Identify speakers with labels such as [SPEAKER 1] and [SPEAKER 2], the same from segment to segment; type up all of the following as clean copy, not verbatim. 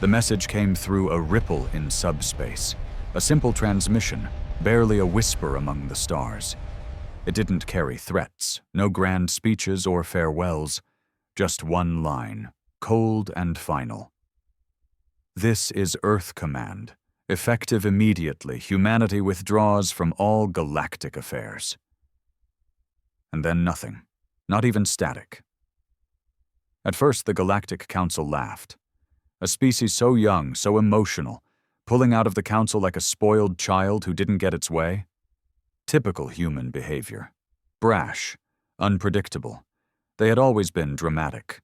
[SPEAKER 1] The message came through a ripple in subspace, a simple transmission, barely a whisper among the stars. It didn't carry threats, no grand speeches or farewells, just one line, cold and final. This is Earth Command. Effective immediately, humanity withdraws from all galactic affairs. And then nothing, not even static. At first, the Galactic Council laughed. A species so young, so emotional, pulling out of the council like a spoiled child who didn't get its way. Typical human behavior. Brash, unpredictable. They had always been dramatic.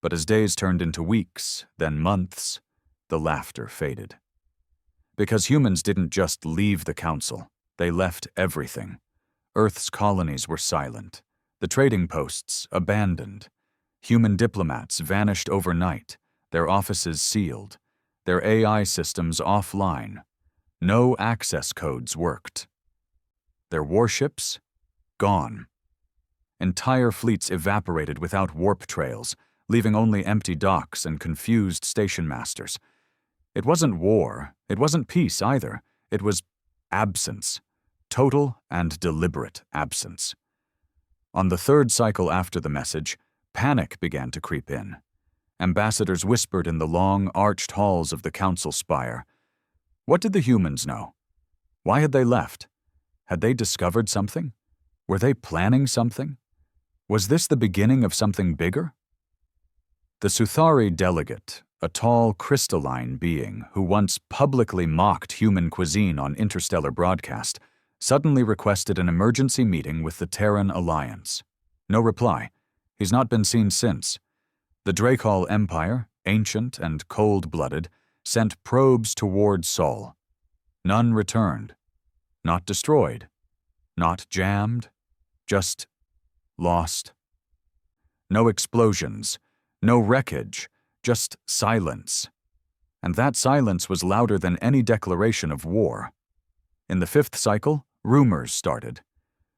[SPEAKER 1] But as days turned into weeks, then months, the laughter faded. Because humans didn't just leave the council, they left everything. Earth's colonies were silent, the trading posts abandoned. Human diplomats vanished overnight, their offices sealed, their AI systems offline. No access codes worked. Their warships? Gone. Entire fleets evaporated without warp trails, leaving only empty docks and confused station masters. It wasn't war, it wasn't peace either. It was absence. Total and deliberate absence. On the third cycle after the message, panic began to creep in. Ambassadors whispered in the long, arched halls of the council spire. What did the humans know? Why had they left? Had they discovered something? Were they planning something? Was this the beginning of something bigger? The Suthari delegate, a tall, crystalline being who once publicly mocked human cuisine on interstellar broadcast, suddenly requested an emergency meeting with the Terran Alliance. No reply. He's not been seen since. The Drakal Empire, ancient and cold-blooded, sent probes toward Sol. None returned. Not destroyed. Not jammed. Just lost. No explosions. No wreckage. Just silence. And that silence was louder than any declaration of war. In the fifth cycle, rumors started.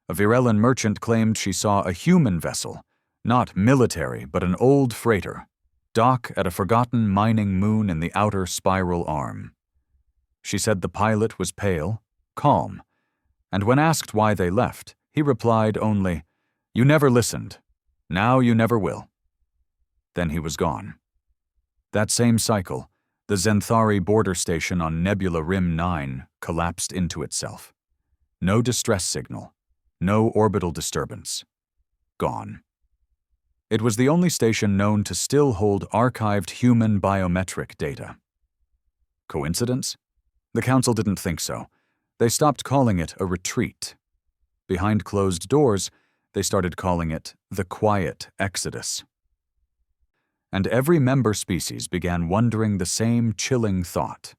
[SPEAKER 1] A Virellan merchant claimed she saw a human vessel, not military, but an old freighter, dock at a forgotten mining moon in the outer spiral arm. She said the pilot was pale, calm, and when asked why they left, he replied only, "You never listened. Now you never will." Then he was gone. That same cycle, the Zenthari border station on Nebula Rim 9 collapsed into itself. No distress signal, no orbital disturbance. Gone. It was the only station known to still hold archived human biometric data. Coincidence? The Council didn't think so. They stopped calling it a retreat. Behind closed doors, they started calling it the Quiet Exodus. And every member species began wondering the same chilling thought.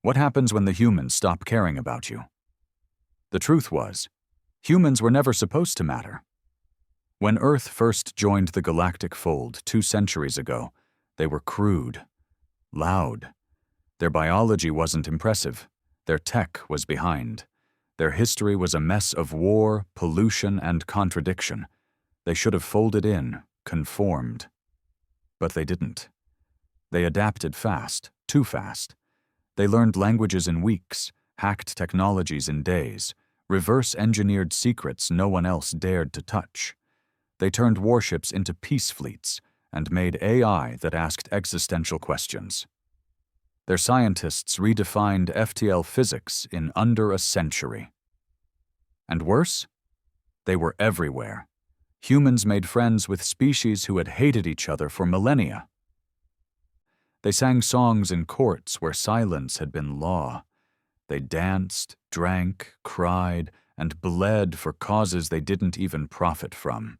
[SPEAKER 1] What happens when the humans stop caring about you? The truth was, humans were never supposed to matter. When Earth first joined the galactic fold 2 centuries ago, they were crude, loud. Their biology wasn't impressive. Their tech was behind. Their history was a mess of war, pollution, and contradiction. They should have folded in, conformed. But they didn't. They adapted fast, too fast. They learned languages in weeks, hacked technologies in days, reverse-engineered secrets no one else dared to touch. They turned warships into peace fleets and made AI that asked existential questions. Their scientists redefined FTL physics in under a century. And worse? They were everywhere. Humans made friends with species who had hated each other for millennia. They sang songs in courts where silence had been law. They danced, drank, cried, and bled for causes they didn't even profit from.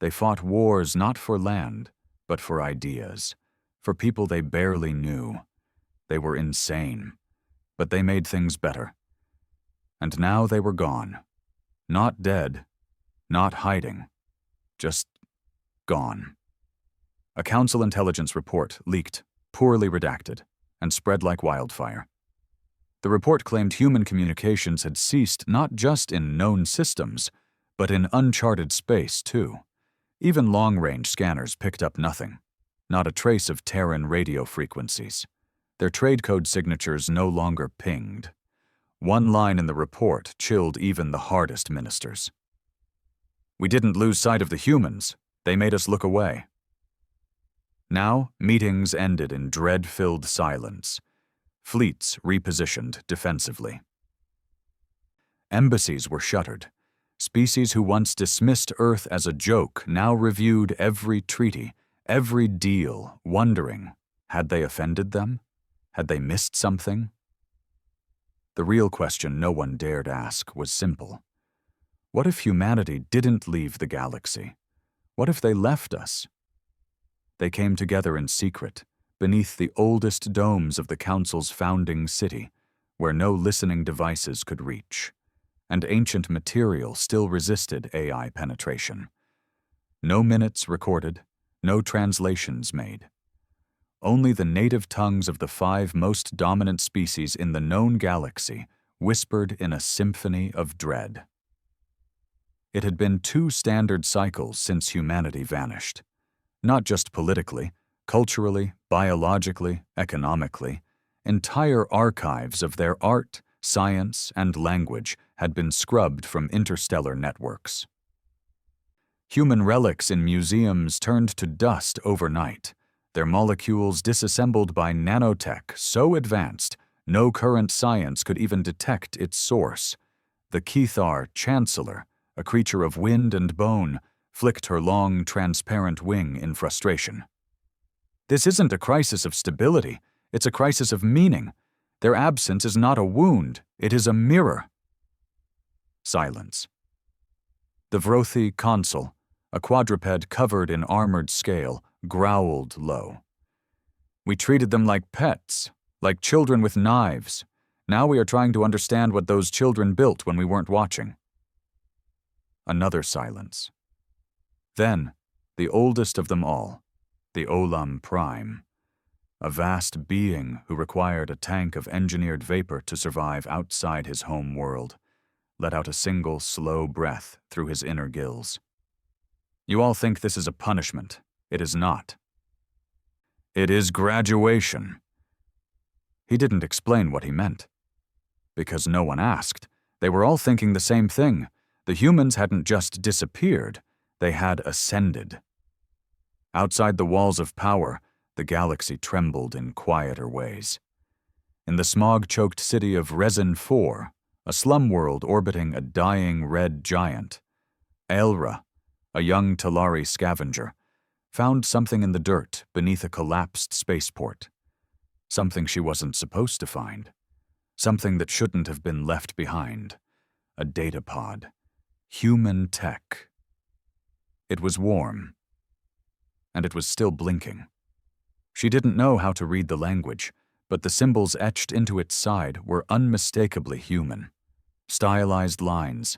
[SPEAKER 1] They fought wars not for land, but for ideas, for people they barely knew. They were insane, but they made things better. And now they were gone. Not dead, not hiding. Just gone. A Council intelligence report leaked, poorly redacted, and spread like wildfire. The report claimed human communications had ceased not just in known systems, but in uncharted space, too. Even long-range scanners picked up nothing. not a trace of Terran radio frequencies. Their trade code signatures no longer pinged. One line in the report chilled even the hardest ministers. "We didn't lose sight of the humans. They made us look away." Now, meetings ended in dread-filled silence. Fleets repositioned defensively. Embassies were shuttered. Species who once dismissed Earth as a joke now reviewed every treaty, every deal, wondering, had they offended them? Had they missed something? The real question no one dared ask was simple. What if humanity didn't leave the galaxy? What if they left us? They came together in secret, beneath the oldest domes of the Council's founding city, where no listening devices could reach, and ancient material still resisted AI penetration. No minutes recorded, no translations made. Only the native tongues of the 5 most dominant species in the known galaxy whispered in a symphony of dread. It had been 2 standard cycles since humanity vanished. Not just politically, culturally, biologically, economically. Entire archives of their art, science, and language had been scrubbed from interstellar networks. Human relics in museums turned to dust overnight, their molecules disassembled by nanotech so advanced no current science could even detect its source. The Kethar Chancellor, a creature of wind and bone, flicked her long, transparent wing in frustration. "This isn't a crisis of stability, it's a crisis of meaning. Their absence is not a wound, it is a mirror." Silence. The Vrothi consul, a quadruped covered in armored scale, growled low. "We treated them like pets, like children with knives. Now we are trying to understand what those children built when we weren't watching." Another silence. Then, the oldest of them all, the Olam Prime, a vast being who required a tank of engineered vapor to survive outside his home world, let out a single slow breath through his inner gills. "You all think this is a punishment. It is not. It is graduation." He didn't explain what he meant. Because no one asked. They were all thinking the same thing. The humans hadn't just disappeared, they had ascended. Outside the walls of power, the galaxy trembled in quieter ways. In the smog-choked city of Resin 4, a slum world orbiting a dying red giant, Aelra, a young Talari scavenger, found something in the dirt beneath a collapsed spaceport. Something she wasn't supposed to find. Something that shouldn't have been left behind. A data pod. Human tech. It was warm. And it was still blinking. She didn't know how to read the language, but the symbols etched into its side were unmistakably human. Stylized lines,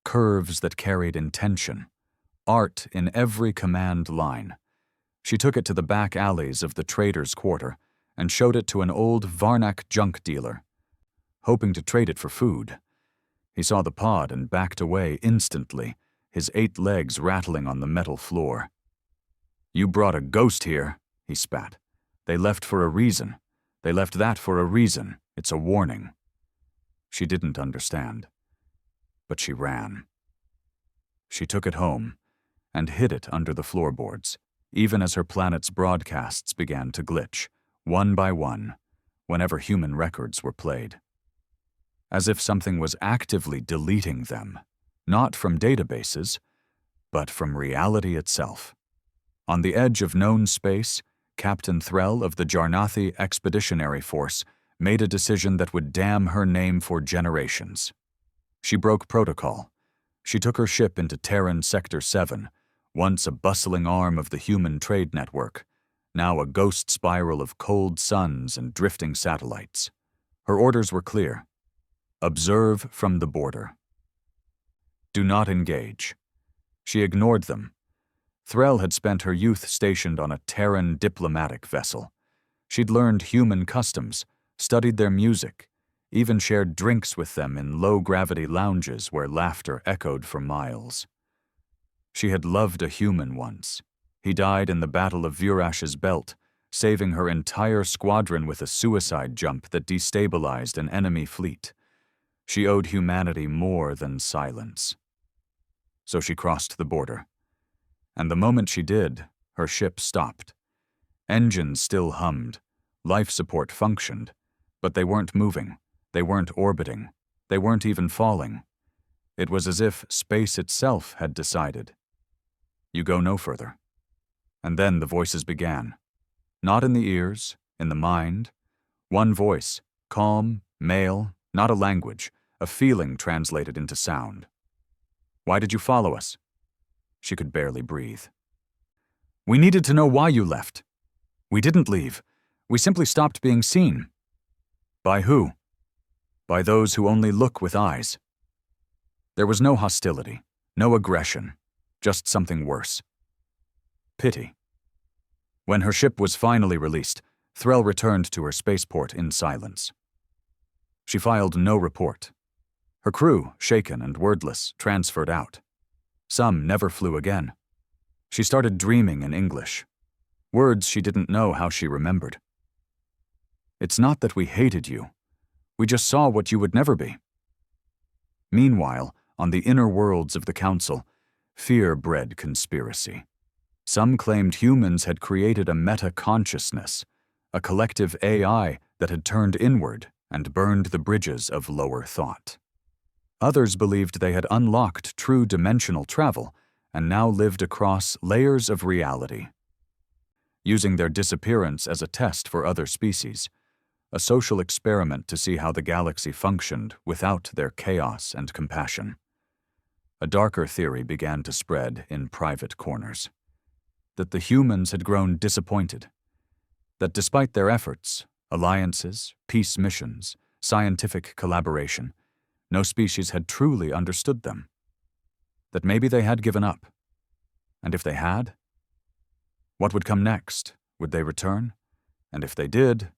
[SPEAKER 1] curves that carried intention, art in every command line. She took it to the back alleys of the Trader's Quarter and showed it to an old Varnak junk dealer, hoping to trade it for food. He saw the pod and backed away instantly, his 8 legs rattling on the metal floor. "You brought a ghost here," he spat. "They left for a reason. They left that for a reason. It's a warning." She didn't understand. But she ran. She took it home and hid it under the floorboards, even as her planet's broadcasts began to glitch, one by one, whenever human records were played. As if something was actively deleting them, not from databases, but from reality itself. On the edge of known space, Captain Threll of the Jarnathi Expeditionary Force made a decision that would damn her name for generations. She broke protocol. She took her ship into Terran Sector 7, once a bustling arm of the human trade network, now a ghost spiral of cold suns and drifting satellites. Her orders were clear. Observe from the border. Do not engage. She ignored them. Threll had spent her youth stationed on a Terran diplomatic vessel. She'd learned human customs, studied their music, even shared drinks with them in low-gravity lounges where laughter echoed for miles. She had loved a human once, He died in the Battle of Vurash's Belt, saving her entire squadron with a suicide jump that destabilized an enemy fleet. She owed humanity more than silence. So she crossed the border. And the moment she did, her ship stopped. Engines still hummed, life support functioned, but they weren't moving, they weren't orbiting, they weren't even falling. It was as if space itself had decided. You go no further. And then the voices began. Not in the ears, in the mind. One voice, calm, male, not a language, a feeling translated into sound. Why did you follow us? She could barely breathe. We needed to know why you left. We didn't leave. We simply stopped being seen. By who? By those who only look with eyes. There was no hostility, no aggression, just something worse. Pity. When her ship was finally released, Threll returned to her spaceport in silence. She filed no report. Her crew, shaken and wordless, transferred out. Some never flew again. She started dreaming in English, words she didn't know how she remembered. It's not that we hated you. We just saw what you would never be. Meanwhile, on the inner worlds of the Council, fear bred conspiracy. Some claimed humans had created a meta-consciousness, a collective AI that had turned inward and burned the bridges of lower thought. Others believed they had unlocked true dimensional travel and now lived across layers of reality. Using their disappearance as a test for other species, a social experiment to see how the galaxy functioned without their chaos and compassion. A darker theory began to spread in private corners. That the humans had grown disappointed. That despite their efforts, alliances, peace missions, scientific collaboration, no species had truly understood them. That maybe they had given up. And if they had? What would come next? Would they return? And if they did,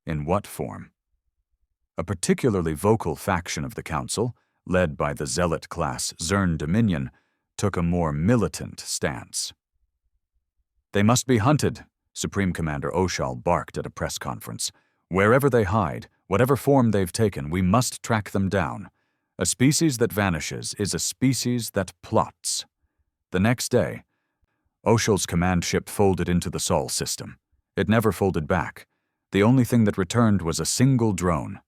[SPEAKER 1] in what form? A particularly vocal faction of the Council, led by the zealot-class Zern Dominion, took a more militant stance. They must be hunted, Supreme Commander Oshal barked at a press conference. Wherever they hide, whatever form they've taken, we must track them down. A species that vanishes is a species that plots. The next day, Oshal's command ship folded into the Sol system. It never folded back. The only thing that returned was a single drone.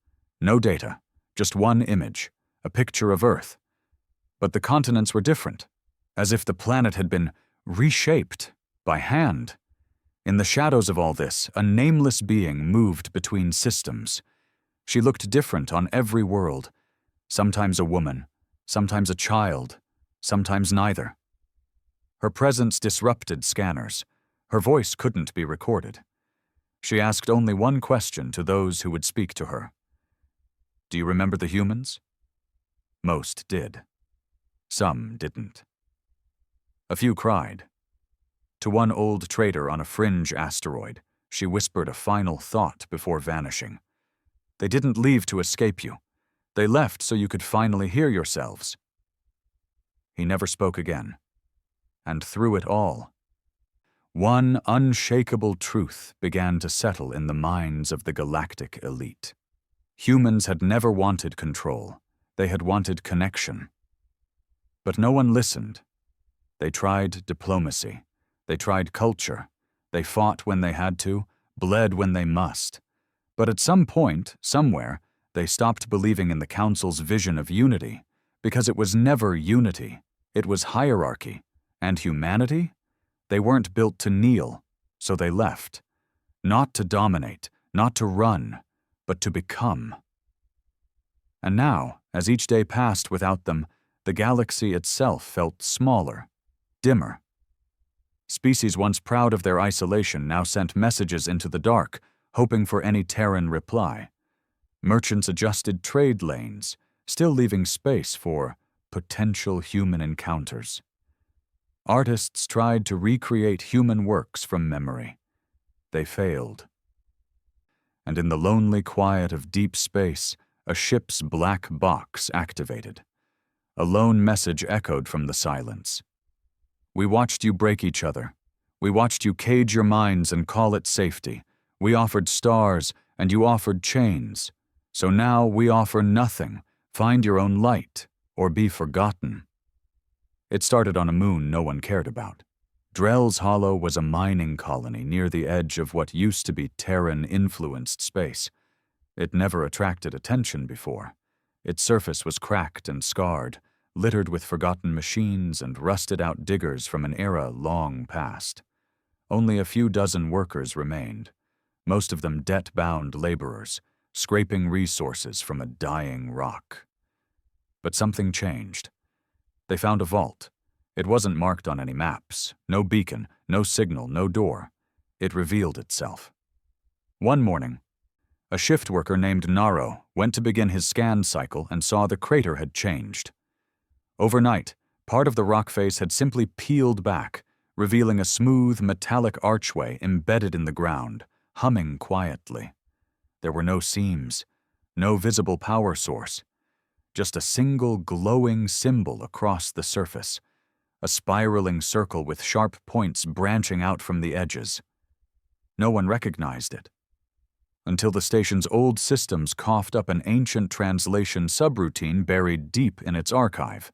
[SPEAKER 1] No data, just one image, a picture of Earth. But the continents were different, as if the planet had been reshaped by hand. In the shadows of all this, a nameless being moved between systems. She looked different on every world. Sometimes a woman, sometimes a child, sometimes neither. Her presence disrupted scanners. Her voice couldn't be recorded. She asked only one question to those who would speak to her. Do you remember the humans? Most did. Some didn't. A few cried. To one old trader on a fringe asteroid, she whispered a final thought before vanishing. They didn't leave to escape you. They left so you could finally hear yourselves. He never spoke again. And through it all, one unshakable truth began to settle in the minds of the galactic elite. Humans had never wanted control. They had wanted connection. But no one listened. They tried diplomacy. They tried culture. They fought when they had to, bled when they must. But at some point, somewhere, they stopped believing in the Council's vision of unity, because it was never unity. It was hierarchy. And humanity? They weren't built to kneel, so they left. Not to dominate, not to run, but to become. And now, as each day passed without them, the galaxy itself felt smaller, dimmer. Species once proud of their isolation now sent messages into the dark, hoping for any Terran reply. Merchants adjusted trade lanes, still leaving space for potential human encounters. Artists tried to recreate human works from memory. They failed. And in the lonely quiet of deep space, a ship's black box activated. A lone message echoed from the silence. We watched you break each other. We watched you cage your minds and call it safety. We offered stars, and you offered chains. So now we offer nothing. Find your own light, or be forgotten." It started on a moon no one cared about. Drell's Hollow was a mining colony near the edge of what used to be Terran-influenced space. It never attracted attention before. Its surface was cracked and scarred, littered with forgotten machines and rusted-out diggers from an era long past. Only a few dozen workers remained, most of them debt-bound laborers, scraping resources from a dying rock. But something changed. They found a vault. It wasn't marked on any maps, no beacon, no signal, no door. It revealed itself. One morning, a shift worker named Naro went to begin his scan cycle and saw the crater had changed. Overnight, part of the rock face had simply peeled back, revealing a smooth, metallic archway embedded in the ground, humming quietly. There were no seams, no visible power source, just a single glowing symbol across the surface, a spiraling circle with sharp points branching out from the edges. No one recognized it, until the station's old systems coughed up an ancient translation subroutine buried deep in its archive,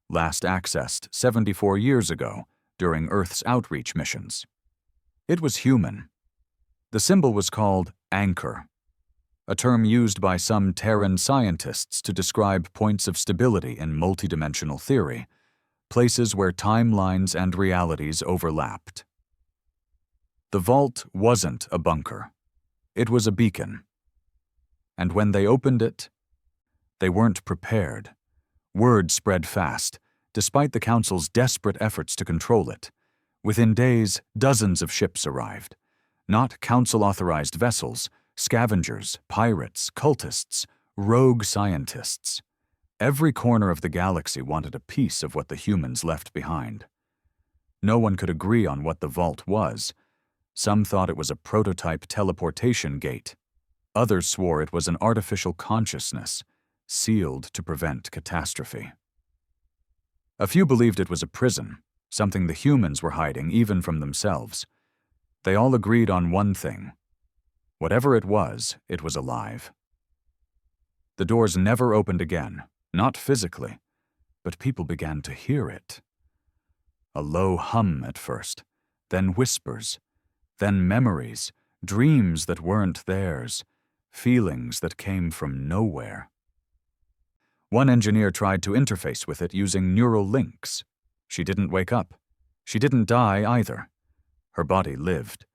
[SPEAKER 1] last accessed 74 years ago during Earth's outreach missions. It was human. The symbol was called anchor, a term used by some Terran scientists to describe points of stability in multidimensional theory, places where timelines and realities overlapped. The vault wasn't a bunker. It was a beacon. And when they opened it, they weren't prepared. Word spread fast, despite the Council's desperate efforts to control it. Within days, dozens of ships arrived. Not Council-authorized vessels, scavengers, pirates, cultists, rogue scientists. Every corner of the galaxy wanted a piece of what the humans left behind. No one could agree on what the vault was. Some thought it was a prototype teleportation gate. Others swore it was an artificial consciousness, sealed to prevent catastrophe. A few believed it was a prison, something the humans were hiding even from themselves. They all agreed on one thing. Whatever it was alive. The doors never opened again, not physically, but people began to hear it. A low hum at first, then whispers, then memories, dreams that weren't theirs, feelings that came from nowhere. One engineer tried to interface with it using neural links. She didn't wake up. She didn't die either. Her body lived,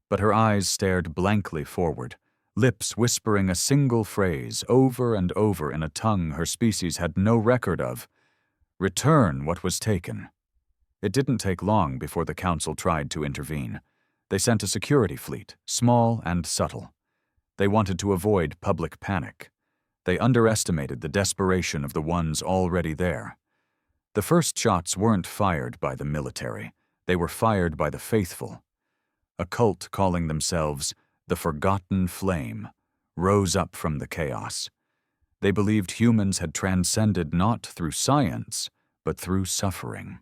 [SPEAKER 1] but her eyes stared blankly forward, lips whispering a single phrase over and over in a tongue her species had no record of. Return what was taken. It didn't take long before the Council tried to intervene. They sent a security fleet, small and subtle. They wanted to avoid public panic. They underestimated the desperation of the ones already there. The first shots weren't fired by the military. They were fired by the faithful. A cult calling themselves the Forgotten Flame rose up from the chaos. They believed humans had transcended not through science, but through suffering.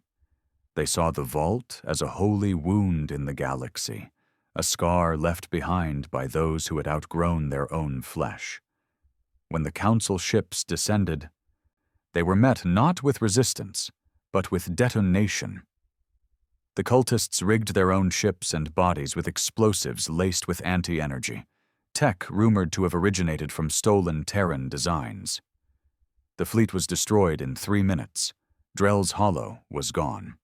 [SPEAKER 1] They saw the vault as a holy wound in the galaxy, a scar left behind by those who had outgrown their own flesh. When the Council ships descended, they were met not with resistance, but with detonation. The cultists rigged their own ships and bodies with explosives laced with anti-energy, tech rumored to have originated from stolen Terran designs. The fleet was destroyed in 3 minutes. Drell's Hollow was gone.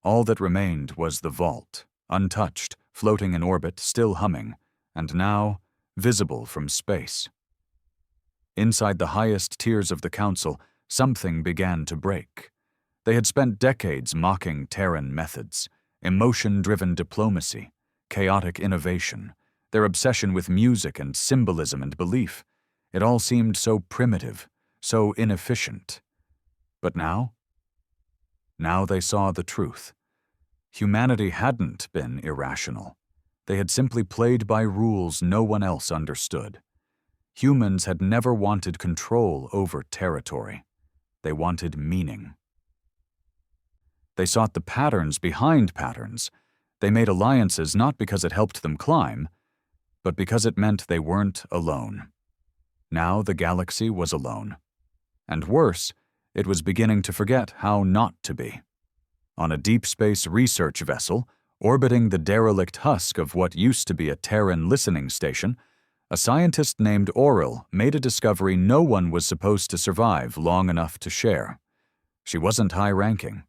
[SPEAKER 1] All that remained was the vault, untouched, floating in orbit, still humming, and now visible from space. Inside the highest tiers of the Council, something began to break. They had spent decades mocking Terran methods, emotion-driven diplomacy, chaotic innovation, their obsession with music and symbolism and belief. It all seemed so primitive, so inefficient. But now? Now they saw the truth. Humanity hadn't been irrational. They had simply played by rules no one else understood. Humans had never wanted control over territory. They wanted meaning. They sought the patterns behind patterns, They made alliances not because it helped them climb, but because it meant they weren't alone. Now the galaxy was alone. And worse, it was beginning to forget how not to be. On a deep space research vessel, orbiting the derelict husk of what used to be a Terran listening station, a scientist named Auril made a discovery no one was supposed to survive long enough to share. She wasn't high-ranking,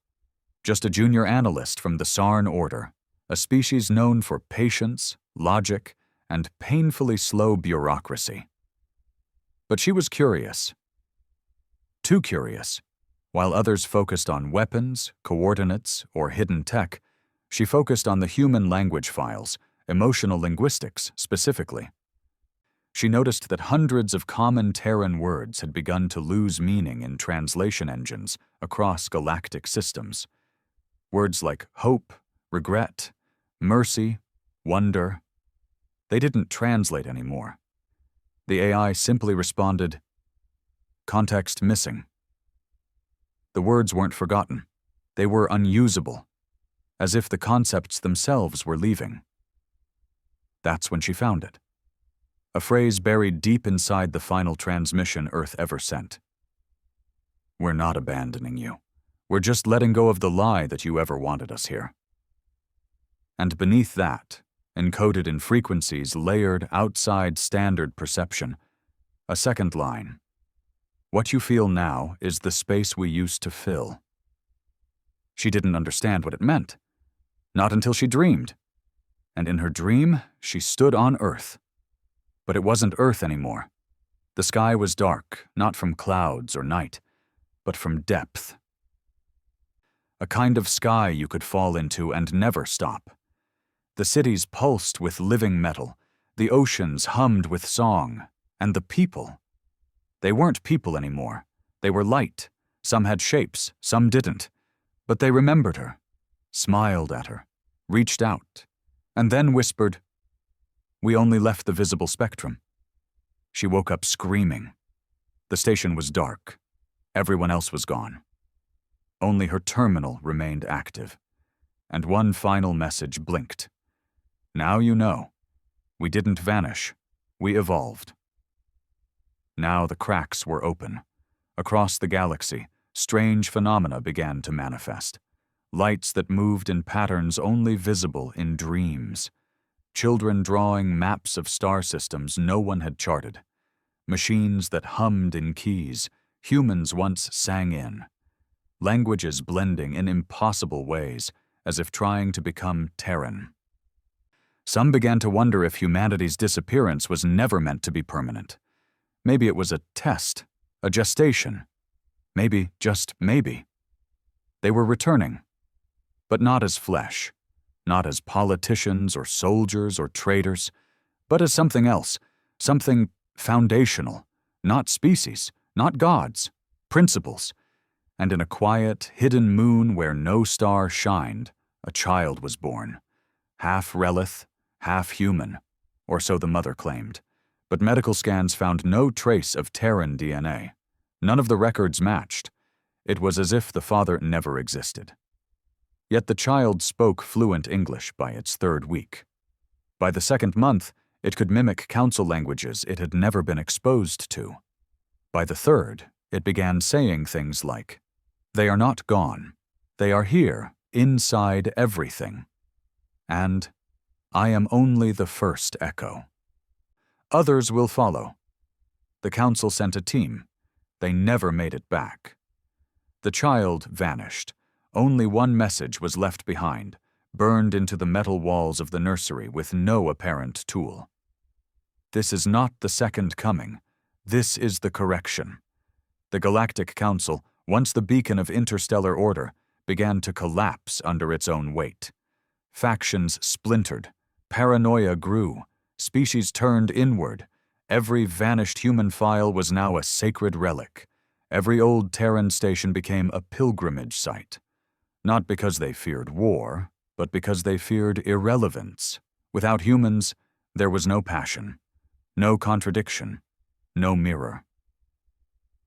[SPEAKER 1] just a junior analyst from the Sarn Order, a species known for patience, logic, and painfully slow bureaucracy. But she was curious. Too curious. While others focused on weapons, coordinates, or hidden tech, she focused on the human language files, emotional linguistics specifically. She noticed that hundreds of common Terran words had begun to lose meaning in translation engines across galactic systems. Words like hope, regret, mercy, wonder. They didn't translate anymore. The AI simply responded, "Context missing." The words weren't forgotten. They were unusable, as if the concepts themselves were leaving. That's when she found it. A phrase buried deep inside the final transmission Earth ever sent. "We're not abandoning you. We're just letting go of the lie that you ever wanted us here." And beneath that, encoded in frequencies layered outside standard perception, a second line. "What you feel now is the space we used to fill." She didn't understand what it meant. Not until she dreamed. And in her dream, she stood on Earth. But it wasn't Earth anymore. The sky was dark, not from clouds or night, but from depth. A kind of sky you could fall into and never stop. The cities pulsed with living metal, the oceans hummed with song, and the people. They weren't people anymore. They were light. Some had shapes, some didn't. But they remembered her, smiled at her, reached out, and then whispered, "We only left the visible spectrum." She woke up screaming. The station was dark. Everyone else was gone. Only her terminal remained active. And one final message blinked. "Now you know. We didn't vanish. We evolved." Now the cracks were open. Across the galaxy, strange phenomena began to manifest. Lights that moved in patterns only visible in dreams. Children drawing maps of star systems no one had charted. Machines that hummed in keys humans once sang in. Languages blending in impossible ways, as if trying to become Terran. Some began to wonder if humanity's disappearance was never meant to be permanent. Maybe it was a test, a gestation. Maybe, just maybe. They were returning. But not as flesh, not as politicians or soldiers or traders, but as something else, something foundational, not species, not gods, principles. And in a quiet, hidden moon where no star shined, a child was born. Half Relith, half human, or so the mother claimed. But medical scans found no trace of Terran DNA. None of the records matched. It was as if the father never existed. Yet the child spoke fluent English by its third week. By the second month, it could mimic council languages it had never been exposed to. By the third, it began saying things like, "They are not gone. They are here, inside everything." And, "I am only the first echo. Others will follow." The council sent a team. They never made it back. The child vanished. Only one message was left behind, burned into the metal walls of the nursery with no apparent tool. "This is not the second coming. This is the correction." The Galactic Council, once the beacon of interstellar order, began to collapse under its own weight. Factions splintered. Paranoia grew. Species turned inward. Every vanished human file was now a sacred relic. Every old Terran station became a pilgrimage site. Not because they feared war, but because they feared irrelevance. Without humans, there was no passion, no contradiction, no mirror.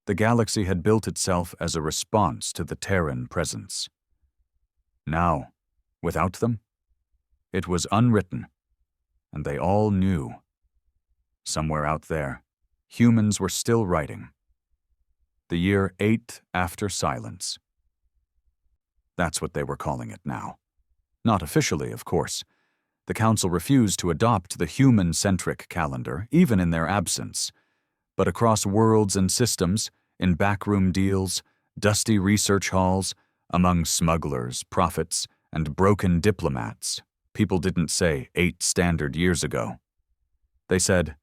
[SPEAKER 1] The galaxy had built itself as a response to the Terran presence. Now, without them, It was unwritten, and they all knew. Somewhere out there, humans were still writing. The year 8 after silence. That's what they were calling it now. Not officially, of course. The Council refused to adopt the human-centric calendar, even in their absence. But across worlds and systems, in backroom deals, dusty research halls, among smugglers, prophets, and broken diplomats, people didn't say 8 standard years ago. They said,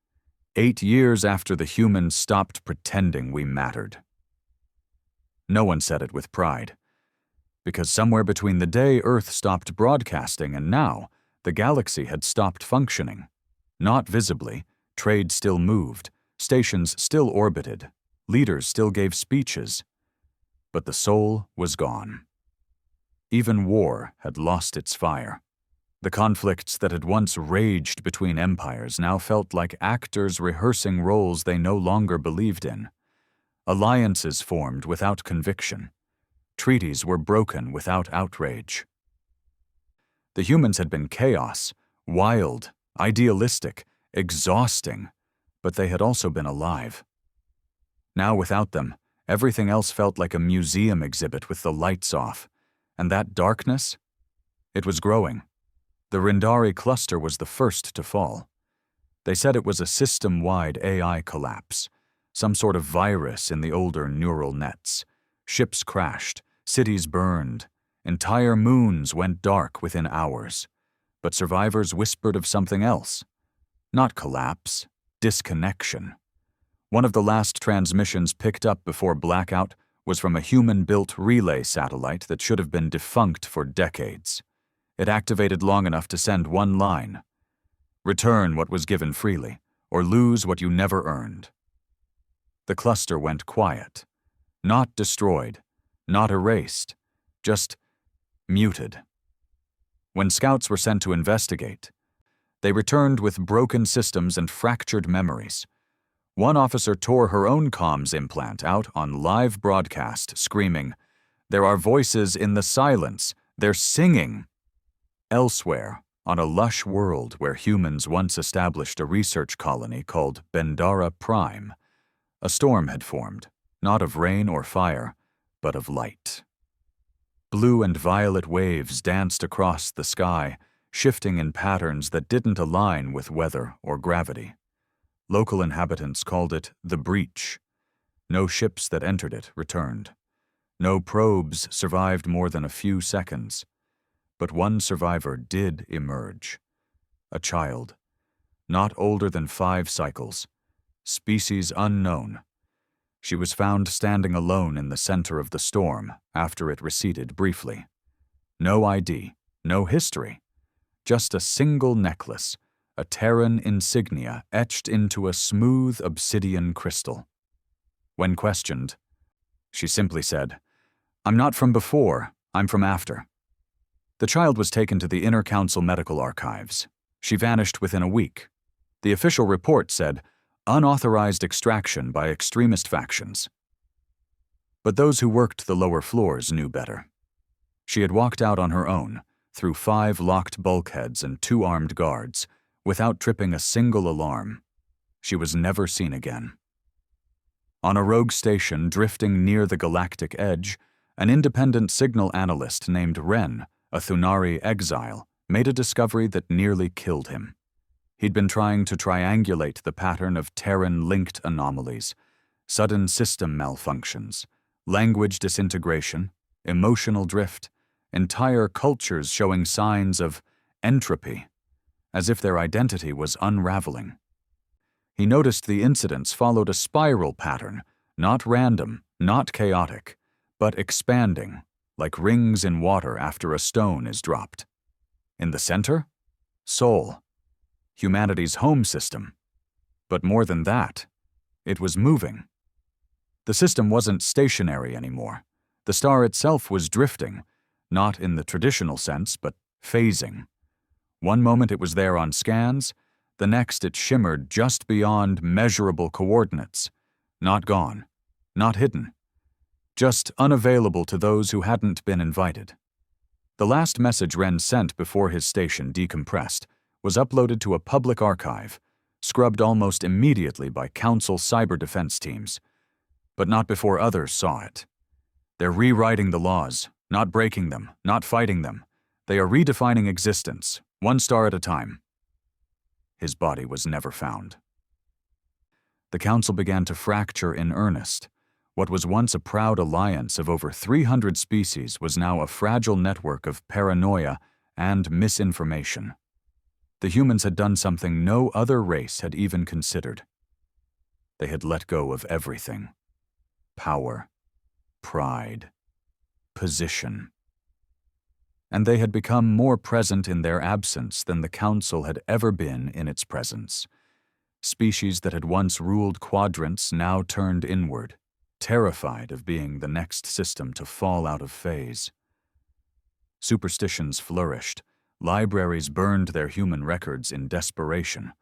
[SPEAKER 1] 8 years after the humans stopped pretending we mattered. No one said it with pride, because somewhere between the day Earth stopped broadcasting and now, the galaxy had stopped functioning. Not visibly, trade still moved, stations still orbited, leaders still gave speeches, but the soul was gone. Even war had lost its fire. The conflicts that had once raged between empires now felt like actors rehearsing roles they no longer believed in. Alliances formed without conviction. Treaties were broken without outrage. The humans had been chaos, wild, idealistic, exhausting, but they had also been alive. Now without them, everything else felt like a museum exhibit with the lights off. And that darkness? It was growing. The Rindari cluster was the first to fall. They said it was a system-wide AI collapse, some sort of virus in the older neural nets. Ships crashed, cities burned, entire moons went dark within hours. But survivors whispered of something else. Not collapse, disconnection. One of the last transmissions picked up before blackout was from a human-built relay satellite that should have been defunct for decades. It activated long enough to send one line: return what was given freely, or lose what you never earned. The cluster went quiet. Not destroyed, not erased, just muted. When scouts were sent to investigate, they returned with broken systems and fractured memories. One officer tore her own comms implant out on live broadcast, screaming, "There are voices in the silence. They're singing." Elsewhere, on a lush world where humans once established a research colony called Bendara Prime, a storm had formed, not of rain or fire, but of light. Blue and violet waves danced across the sky, shifting in patterns that didn't align with weather or gravity. Local inhabitants called it the breach. No ships that entered it returned. No probes survived more than a few seconds. But one survivor did emerge. A child, not older than 5 cycles, species unknown. She was found standing alone in the center of the storm after it receded briefly. No ID, no history, just a single necklace, a Terran insignia etched into a smooth obsidian crystal. When questioned, she simply said, "I'm not from before, I'm from after." The child was taken to the Inner Council Medical Archives. She vanished within a week. The official report said, "Unauthorized extraction by extremist factions." But those who worked the lower floors knew better. She had walked out on her own, through 5 locked bulkheads and 2 armed guards, without tripping a single alarm. She was never seen again. On a rogue station drifting near the galactic edge, an independent signal analyst named Ren, a Thunari exile, made a discovery that nearly killed him. He'd been trying to triangulate the pattern of Terran-linked anomalies, sudden system malfunctions, language disintegration, emotional drift, entire cultures showing signs of entropy, as if their identity was unraveling. He noticed the incidents followed a spiral pattern, not random, not chaotic, but expanding, like rings in water after a stone is dropped. In the center? Sol, humanity's home system. But more than that, it was moving. The system wasn't stationary anymore. The star itself was drifting, not in the traditional sense, but phasing. One moment it was there on scans, the next it shimmered just beyond measurable coordinates. Not gone, not hidden, just unavailable to those who hadn't been invited. The last message Wren sent before his station decompressed was uploaded to a public archive, scrubbed almost immediately by Council cyber defense teams. But not before others saw it. They're rewriting the laws, not breaking them, not fighting them. They are redefining existence, one star at a time. His body was never found. The Council began to fracture in earnest. What was once a proud alliance of over 300 species was now a fragile network of paranoia and misinformation. The humans had done something no other race had even considered. They had let go of everything: power, pride, position. And they had become more present in their absence than the Council had ever been in its presence. Species that had once ruled quadrants now turned inward, terrified of being the next system to fall out of phase. Superstitions flourished. Libraries burned their human records in desperation,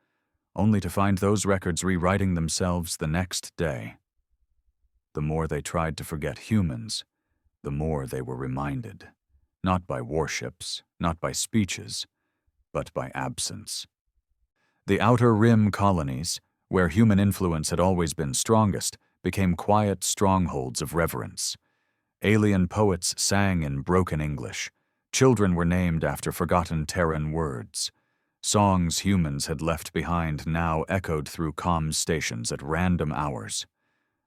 [SPEAKER 1] only to find those records rewriting themselves the next day. The more they tried to forget humans, the more they were reminded, not by warships, not by speeches, but by absence. The Outer Rim colonies, where human influence had always been strongest, became quiet strongholds of reverence. Alien poets sang in broken English. Children were named after forgotten Terran words. Songs humans had left behind now echoed through comms stations at random hours.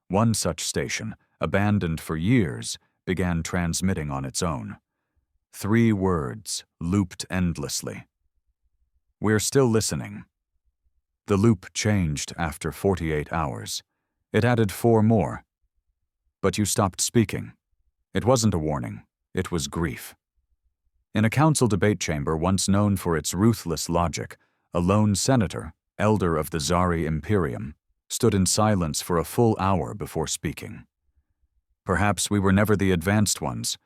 [SPEAKER 1] One such station, abandoned for years, began transmitting on its own. 3 words looped endlessly. "We're still listening." The loop changed after 48 hours. It added 4 more. "But you stopped speaking." It wasn't a warning. It was grief. In a council debate chamber once known for its ruthless logic, a lone senator, elder of the Zari Imperium, stood in silence for a full hour before speaking. "Perhaps we were never the advanced ones.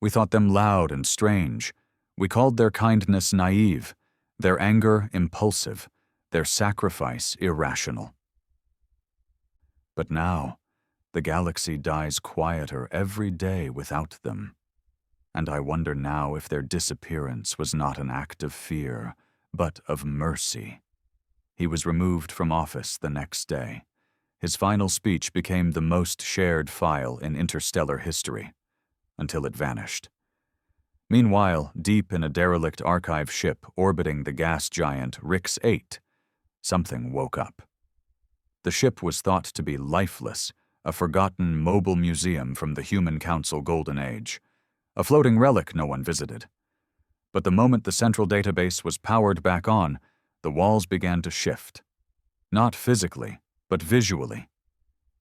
[SPEAKER 1] We thought them loud and strange. We called their kindness naive, their anger impulsive, their sacrifice irrational. But now, the galaxy dies quieter every day without them. And I wonder now if their disappearance was not an act of fear, but of mercy." He was removed from office the next day. His final speech became the most shared file in interstellar history, until it vanished. Meanwhile, deep in a derelict archive ship orbiting the gas giant Rix 8, something woke up. The ship was thought to be lifeless, a forgotten mobile museum from the Human Council Golden Age, a floating relic no one visited. But the moment the central database was powered back on, the walls began to shift. Not physically, but visually.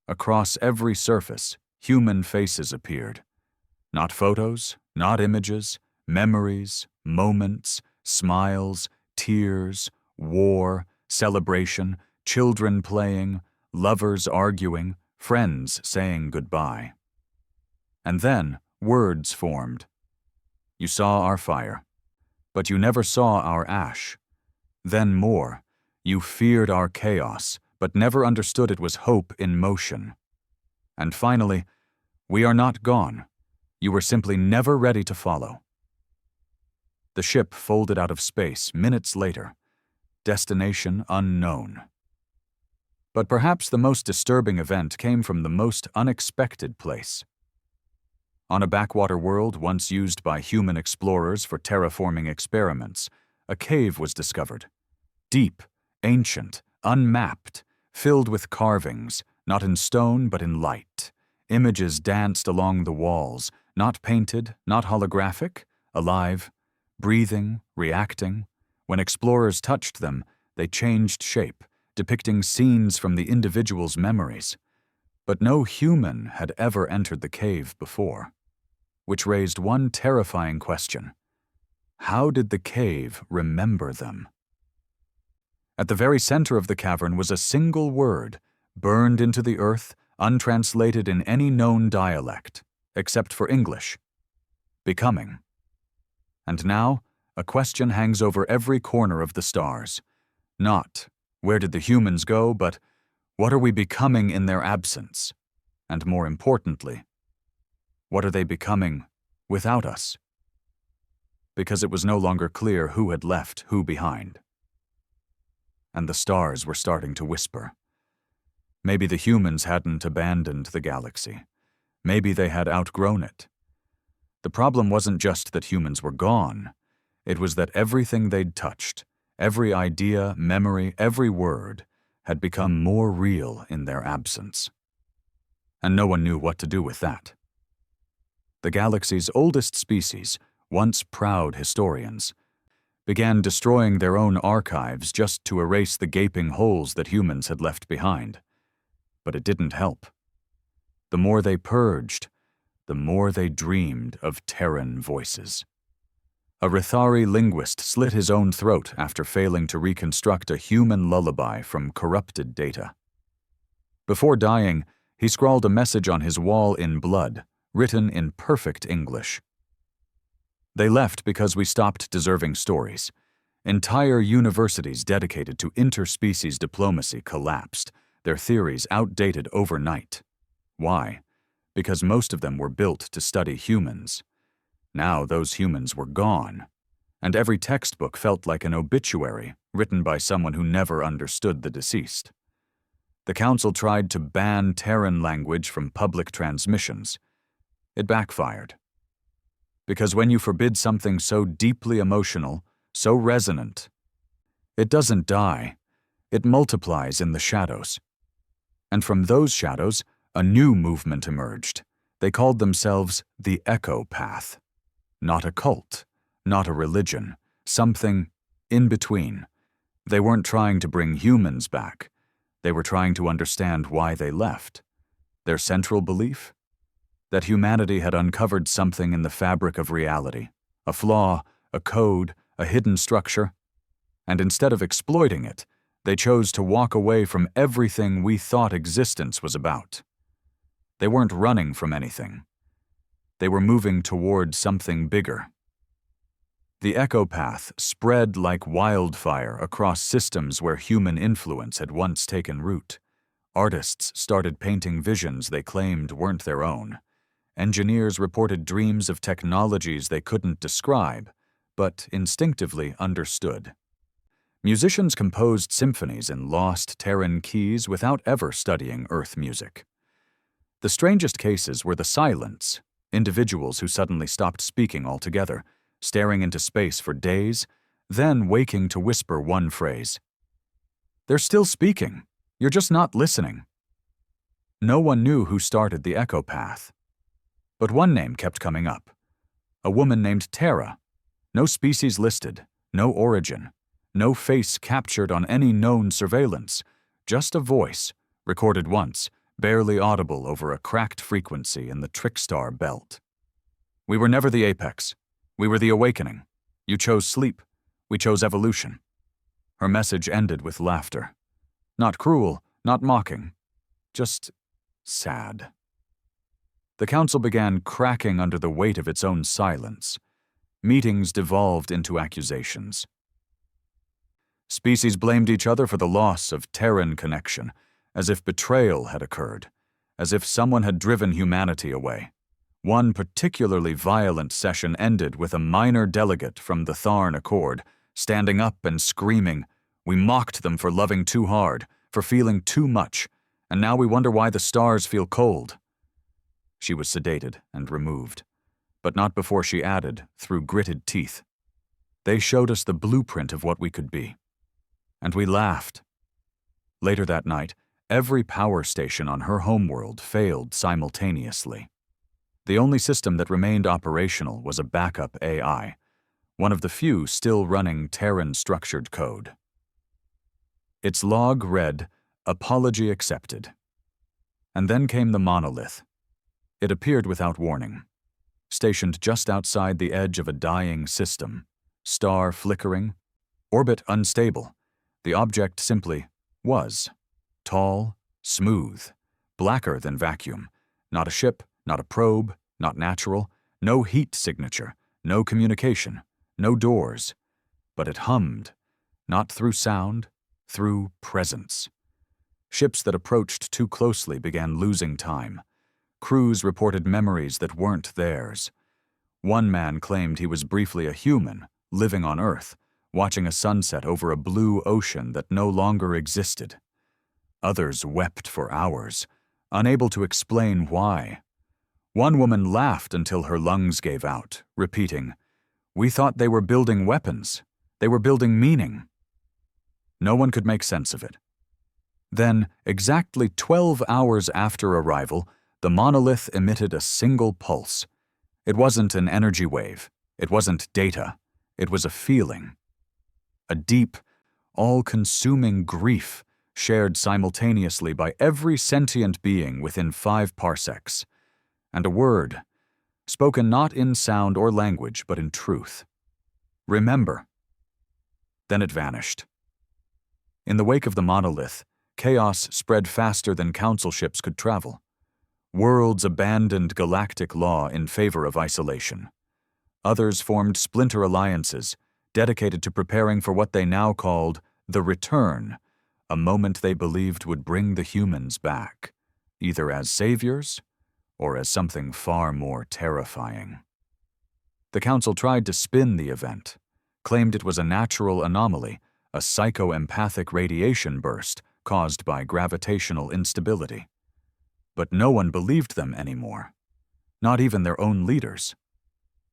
[SPEAKER 1] Across every surface, human faces appeared. Not photos, not images, memories, moments, smiles, tears, war, celebration, children playing, lovers arguing, friends saying goodbye. And then words formed. "You saw our fire, but you never saw our ash. Then more, you feared our chaos, but never understood it was hope in motion. And finally, we are not gone. You were simply never ready to follow." The ship folded out of space minutes later, destination unknown. But perhaps the most disturbing event came from the most unexpected place. On a backwater world once used by human explorers for terraforming experiments, a cave was discovered. Deep, ancient, unmapped, filled with carvings, not in stone but in light. Images danced along the walls, not painted, not holographic, alive, breathing, reacting. When explorers touched them, they changed shape, depicting scenes from the individual's memories. But no human had ever entered the cave before, which raised one terrifying question. How did the cave remember them? At the very center of the cavern was a single word, burned into the earth, untranslated in any known dialect, except for English: becoming. And now, a question hangs over every corner of the stars. Not, where did the humans go, but what are we becoming in their absence? And more importantly, what are they becoming without us? because it was no longer clear who had left who behind. And the stars were starting to whisper. Maybe the humans hadn't abandoned the galaxy. Maybe they had outgrown it. The problem wasn't just that humans were gone. It was that everything they'd touched, every idea, memory, every word, had become more real in their absence. And no one knew what to do with that. The galaxy's oldest species, once proud historians, began destroying their own archives just to erase the gaping holes that humans had left behind. But it didn't help. The more they purged, the more they dreamed of Terran voices. A Rithari linguist slit his own throat after failing to reconstruct a human lullaby from corrupted data. Before dying, he scrawled a message on his wall in blood, written in perfect English. They left because we stopped deserving stories. Entire universities dedicated to interspecies diplomacy collapsed, their theories outdated overnight. Why? Because most of them were built to study humans. Now those humans were gone, and every textbook felt like an obituary written by someone who never understood the deceased. The Council tried to ban Terran language from public transmissions. It backfired. Because when you forbid something so deeply emotional, so resonant, it doesn't die, it multiplies in the shadows. And from those shadows, a new movement emerged. They called themselves the Echo Path. Not a cult, not a religion, something in between. They weren't trying to bring humans back. They were trying to understand why they left. Their central belief? That humanity had uncovered something in the fabric of reality, a flaw, a code, a hidden structure. And instead of exploiting it, they chose to walk away from everything we thought existence was about. They weren't running from anything. They were moving toward something bigger. The Echo Path spread like wildfire across systems where human influence had once taken root. Artists started painting visions they claimed weren't their own. Engineers reported dreams of technologies they couldn't describe, but instinctively understood. Musicians composed symphonies in lost Terran keys without ever studying Earth music. The strangest cases were the silents, individuals who suddenly stopped speaking altogether, staring into space for days, then waking to whisper one phrase. "They're still speaking. You're just not listening." No one knew who started the Echo Path. But one name kept coming up. A woman named Terra. No species listed, no origin, no face captured on any known surveillance, just a voice, recorded once, barely audible over a cracked frequency in the Trickstar belt. "We were never the apex. We were the awakening. You chose sleep. We chose evolution." Her message ended with laughter. Not cruel, not mocking, just sad. The Council began cracking under the weight of its own silence. Meetings devolved into accusations. Species blamed each other for the loss of Terran connection, as if betrayal had occurred, as if someone had driven humanity away. One particularly violent session ended with a minor delegate from the Tharn Accord standing up and screaming, "We mocked them for loving too hard, for feeling too much, and now we wonder why the stars feel cold." She was sedated and removed, but not before she added, through gritted teeth, "They showed us the blueprint of what we could be." And we laughed. Later that night, every power station on her homeworld failed simultaneously. The only system that remained operational was a backup AI, one of the few still running Terran-structured code. Its log read, "Apology accepted." And then came the monolith. It appeared without warning, stationed just outside the edge of a dying system, star flickering, orbit unstable. The object simply was. Tall, smooth, blacker than vacuum. Not a ship, not a probe, not natural, no heat signature, no communication, no doors. But it hummed, not through sound, through presence. Ships that approached too closely began losing time. Crews reported memories that weren't theirs. One man claimed he was briefly a human, living on Earth, watching a sunset over a blue ocean that no longer existed. Others wept for hours, unable to explain why. One woman laughed until her lungs gave out, repeating, "We thought they were building weapons. They were building meaning." No one could make sense of it. Then, exactly 12 hours after arrival, the monolith emitted a single pulse. It wasn't an energy wave. It wasn't data. It was a feeling. A deep, all-consuming grief shared simultaneously by every sentient being within 5 parsecs. And a word, spoken not in sound or language, but in truth. Remember. Then it vanished. In the wake of the monolith, chaos spread faster than council ships could travel. Worlds abandoned galactic law in favor of isolation. Others formed splinter alliances, dedicated to preparing for what they now called the return, a moment they believed would bring the humans back, either as saviors or as something far more terrifying. The council tried to spin the event, claimed it was a natural anomaly, a psychoempathic radiation burst caused by gravitational instability. But no one believed them anymore, not even their own leaders.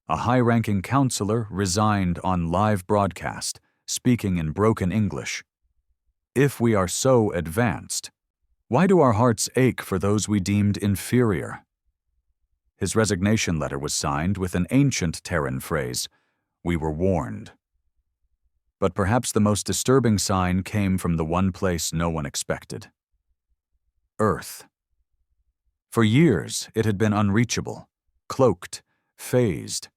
[SPEAKER 1] A high-ranking counselor resigned on live broadcast, speaking in broken English. "If we are so advanced, why do our hearts ache for those we deemed inferior?" His resignation letter was signed with an ancient Terran phrase, "We were warned." But perhaps the most disturbing sign came from the one place no one expected. Earth. For years, it had been unreachable, cloaked, phased,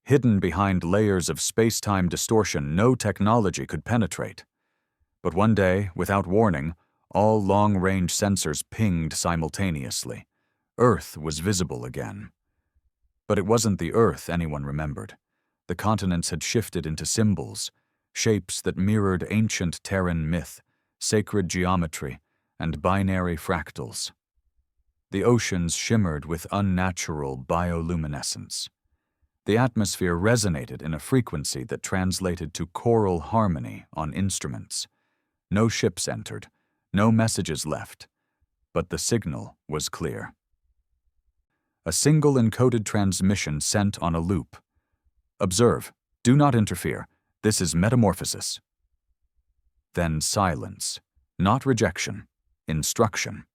[SPEAKER 1] hidden behind layers of space-time distortion no technology could penetrate. But one day, without warning, all long-range sensors pinged simultaneously. Earth was visible again. But it wasn't the Earth anyone remembered. The continents had shifted into symbols, shapes that mirrored ancient Terran myth, sacred geometry, and binary fractals. The oceans shimmered with unnatural bioluminescence. The atmosphere resonated in a frequency that translated to choral harmony on instruments. No ships entered, no messages left, but the signal was clear. A single encoded transmission sent on a loop. "Observe, do not interfere. This is metamorphosis." Then silence, not rejection, instruction.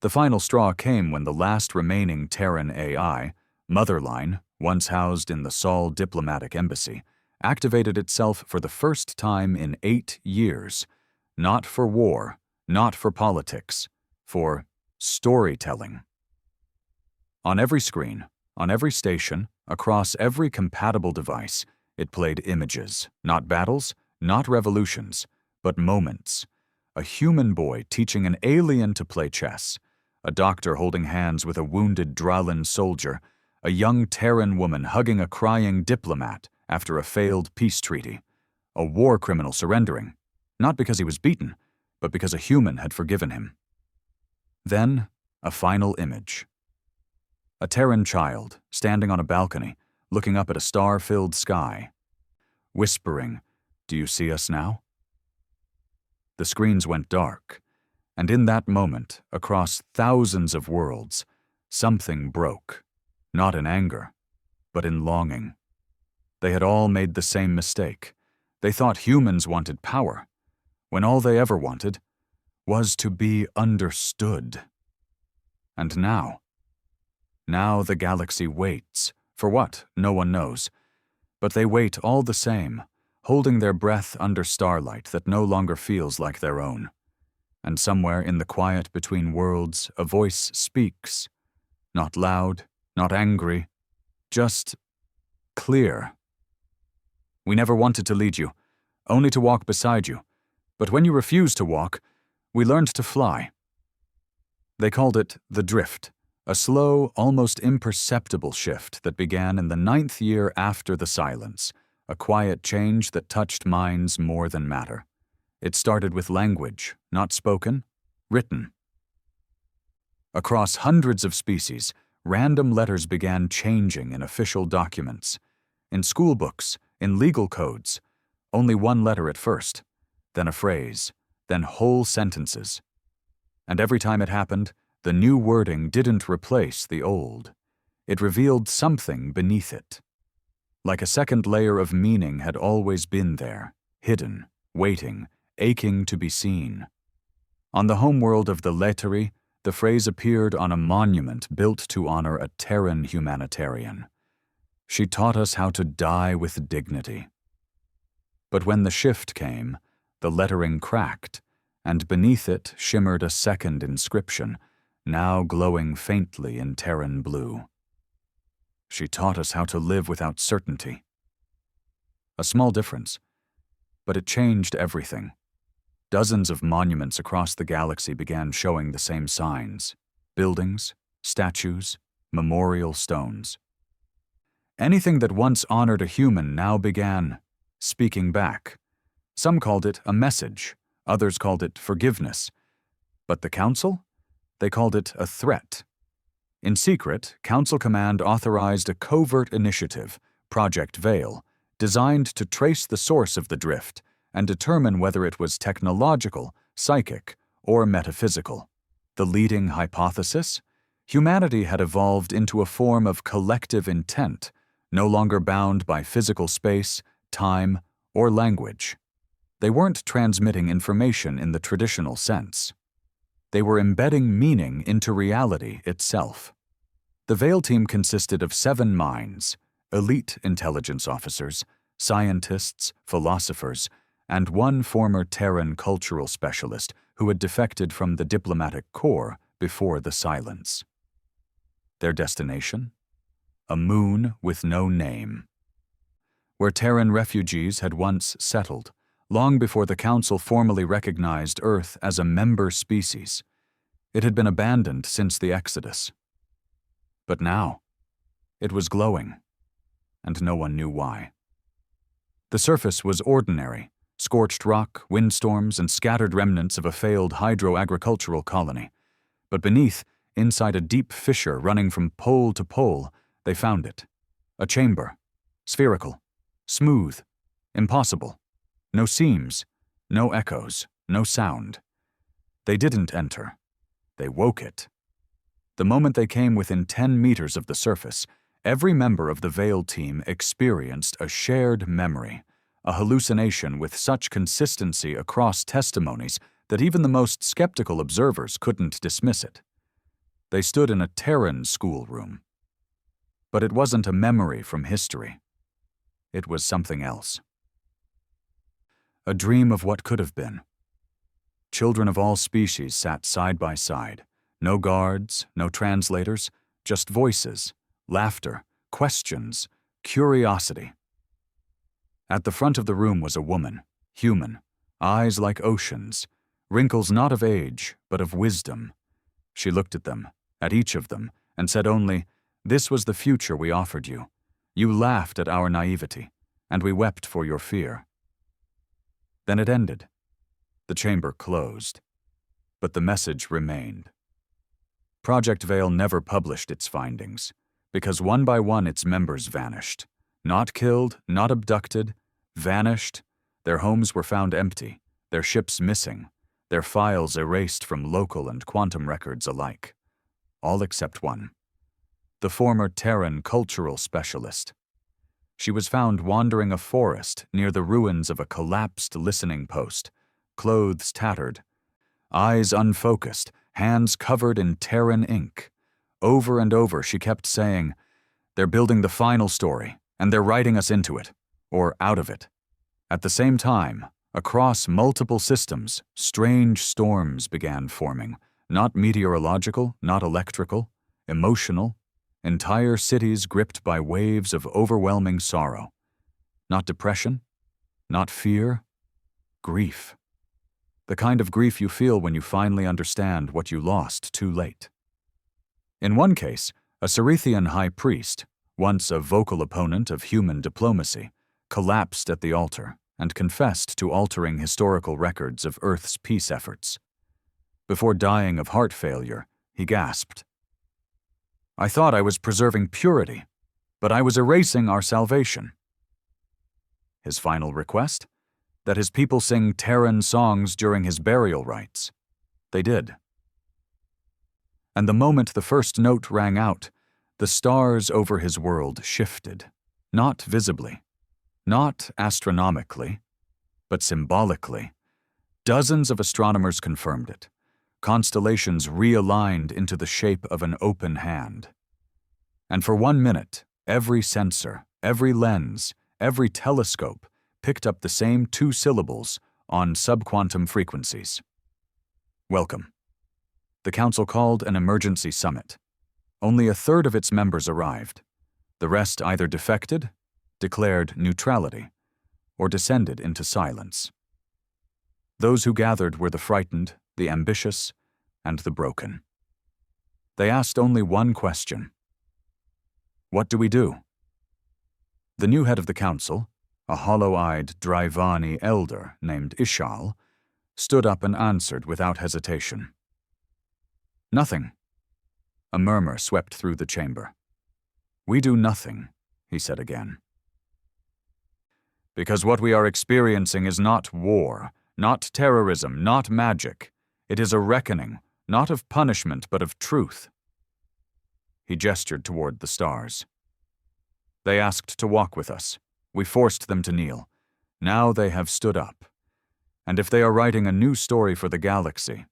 [SPEAKER 1] The final straw came when the last remaining Terran AI, Motherline, once housed in the Sol diplomatic embassy, activated itself for the first time in 8 years, not for war, not for politics, for storytelling. On every screen, on every station, across every compatible device, it played images, not battles, not revolutions, but moments. A human boy teaching an alien to play chess, a doctor holding hands with a wounded Dralin soldier, a young Terran woman hugging a crying diplomat after a failed peace treaty, a war criminal surrendering, not because he was beaten, but because a human had forgiven him. Then, a final image. A Terran child, standing on a balcony, looking up at a star-filled sky, whispering, "Do you see us now?" The screens went dark, and in that moment, across thousands of worlds, something broke, not in anger, but in longing. They had all made the same mistake. They thought humans wanted power, when all they ever wanted was to be understood. And now the galaxy waits. For what? No one knows. But they wait all the same, holding their breath under starlight that no longer feels like their own. And somewhere in the quiet between worlds, a voice speaks. Not loud, not angry, just clear. "We never wanted to lead you, only to walk beside you. But when you refused to walk, we learned to fly." They called it the drift. A slow, almost imperceptible shift that began in the 9th year after the silence, a quiet change that touched minds more than matter. It started with language, not spoken, written. Across hundreds of species, random letters began changing in official documents, in school books, in legal codes. Only one letter at first, then a phrase, then whole sentences. And every time it happened, the new wording didn't replace the old. It revealed something beneath it. Like a second layer of meaning had always been there, hidden, waiting, aching to be seen. On the homeworld of the Lettery, the phrase appeared on a monument built to honor a Terran humanitarian. She taught us how to die with dignity. But when the shift came, the lettering cracked, and beneath it shimmered a second inscription, now glowing faintly in Terran blue. She taught us how to live without certainty. A small difference, but it changed everything. Dozens of monuments across the galaxy began showing the same signs: buildings, statues, memorial stones. Anything that once honored a human now began speaking back. Some called it a message, others called it forgiveness. But the Council? They called it a threat. In secret, Council Command authorized a covert initiative, Project Veil, designed to trace the source of the drift and determine whether it was technological, psychic, or metaphysical. The leading hypothesis? Humanity had evolved into a form of collective intent, no longer bound by physical space, time, or language. They weren't transmitting information in the traditional sense. They were embedding meaning into reality itself. The Veil team consisted of 7 minds, elite intelligence officers, scientists, philosophers, and 1 former Terran cultural specialist who had defected from the diplomatic corps before the silence. Their destination? A moon with no name. Where Terran refugees had once settled, long before the Council formally recognized Earth as a member species. It had been abandoned since the Exodus. But now, it was glowing, and no one knew why. The surface was ordinary: scorched rock, windstorms, and scattered remnants of a failed hydro-agricultural colony. But beneath, inside a deep fissure running from pole to pole, they found it. A chamber, spherical, smooth, impossible. No seams, no echoes, no sound. They didn't enter. They woke it. The moment they came within 10 meters of the surface, every member of the Veil team experienced a shared memory, a hallucination with such consistency across testimonies that even the most skeptical observers couldn't dismiss it. They stood in a Terran schoolroom. But it wasn't a memory from history. It was something else. A dream of what could have been. Children of all species sat side by side. No guards, no translators, just voices, laughter, questions, curiosity. At the front of the room was a woman, human, eyes like oceans, wrinkles not of age, but of wisdom. She looked at them, at each of them, and said only, "This was the future we offered you. You laughed at our naivety, and we wept for your fear." Then it ended. The chamber closed. But the message remained. Project Veil never published its findings, because one by one its members vanished. Not killed, not abducted, vanished. Their homes were found empty, their ships missing, their files erased from local and quantum records alike. All except one. The former Terran cultural specialist. She was found wandering a forest near the ruins of a collapsed listening post, clothes tattered, eyes unfocused, hands covered in Terran ink. Over and over she kept saying, "They're building the final story, and they're writing us into it, or out of it." At the same time, across multiple systems, strange storms began forming, not meteorological, not electrical, emotional, entire cities gripped by waves of overwhelming sorrow. Not depression, not fear, grief. The kind of grief you feel when you finally understand what you lost too late. In one case, a Cerethian high priest, once a vocal opponent of human diplomacy, collapsed at the altar and confessed to altering historical records of Earth's peace efforts. Before dying of heart failure, he gasped, I thought I was preserving purity, but I was erasing our salvation. His final request? That his people sing Terran songs during his burial rites. They did. And the moment the first note rang out, the stars over his world shifted, not visibly, not astronomically, but symbolically. Dozens of astronomers confirmed it. Constellations realigned into the shape of an open hand. And for 1 minute, every sensor, every lens, every telescope picked up the same 2 syllables on subquantum frequencies. Welcome. The Council called an emergency summit. Only 1/3 of its members arrived. The rest either defected, declared neutrality, or descended into silence. Those who gathered were the frightened, the ambitious, and the broken. They asked only one question. What do we do? The new head of the council, a hollow-eyed Drivani elder named Ishal, stood up and answered without hesitation. Nothing. A murmur swept through the chamber. We do nothing, he said again. Because what we are experiencing is not war, not terrorism, not magic. It is a reckoning, not of punishment, but of truth. He gestured toward the stars. They asked to walk with us. We forced them to kneel. Now they have stood up. And if they are writing a new story for the galaxy,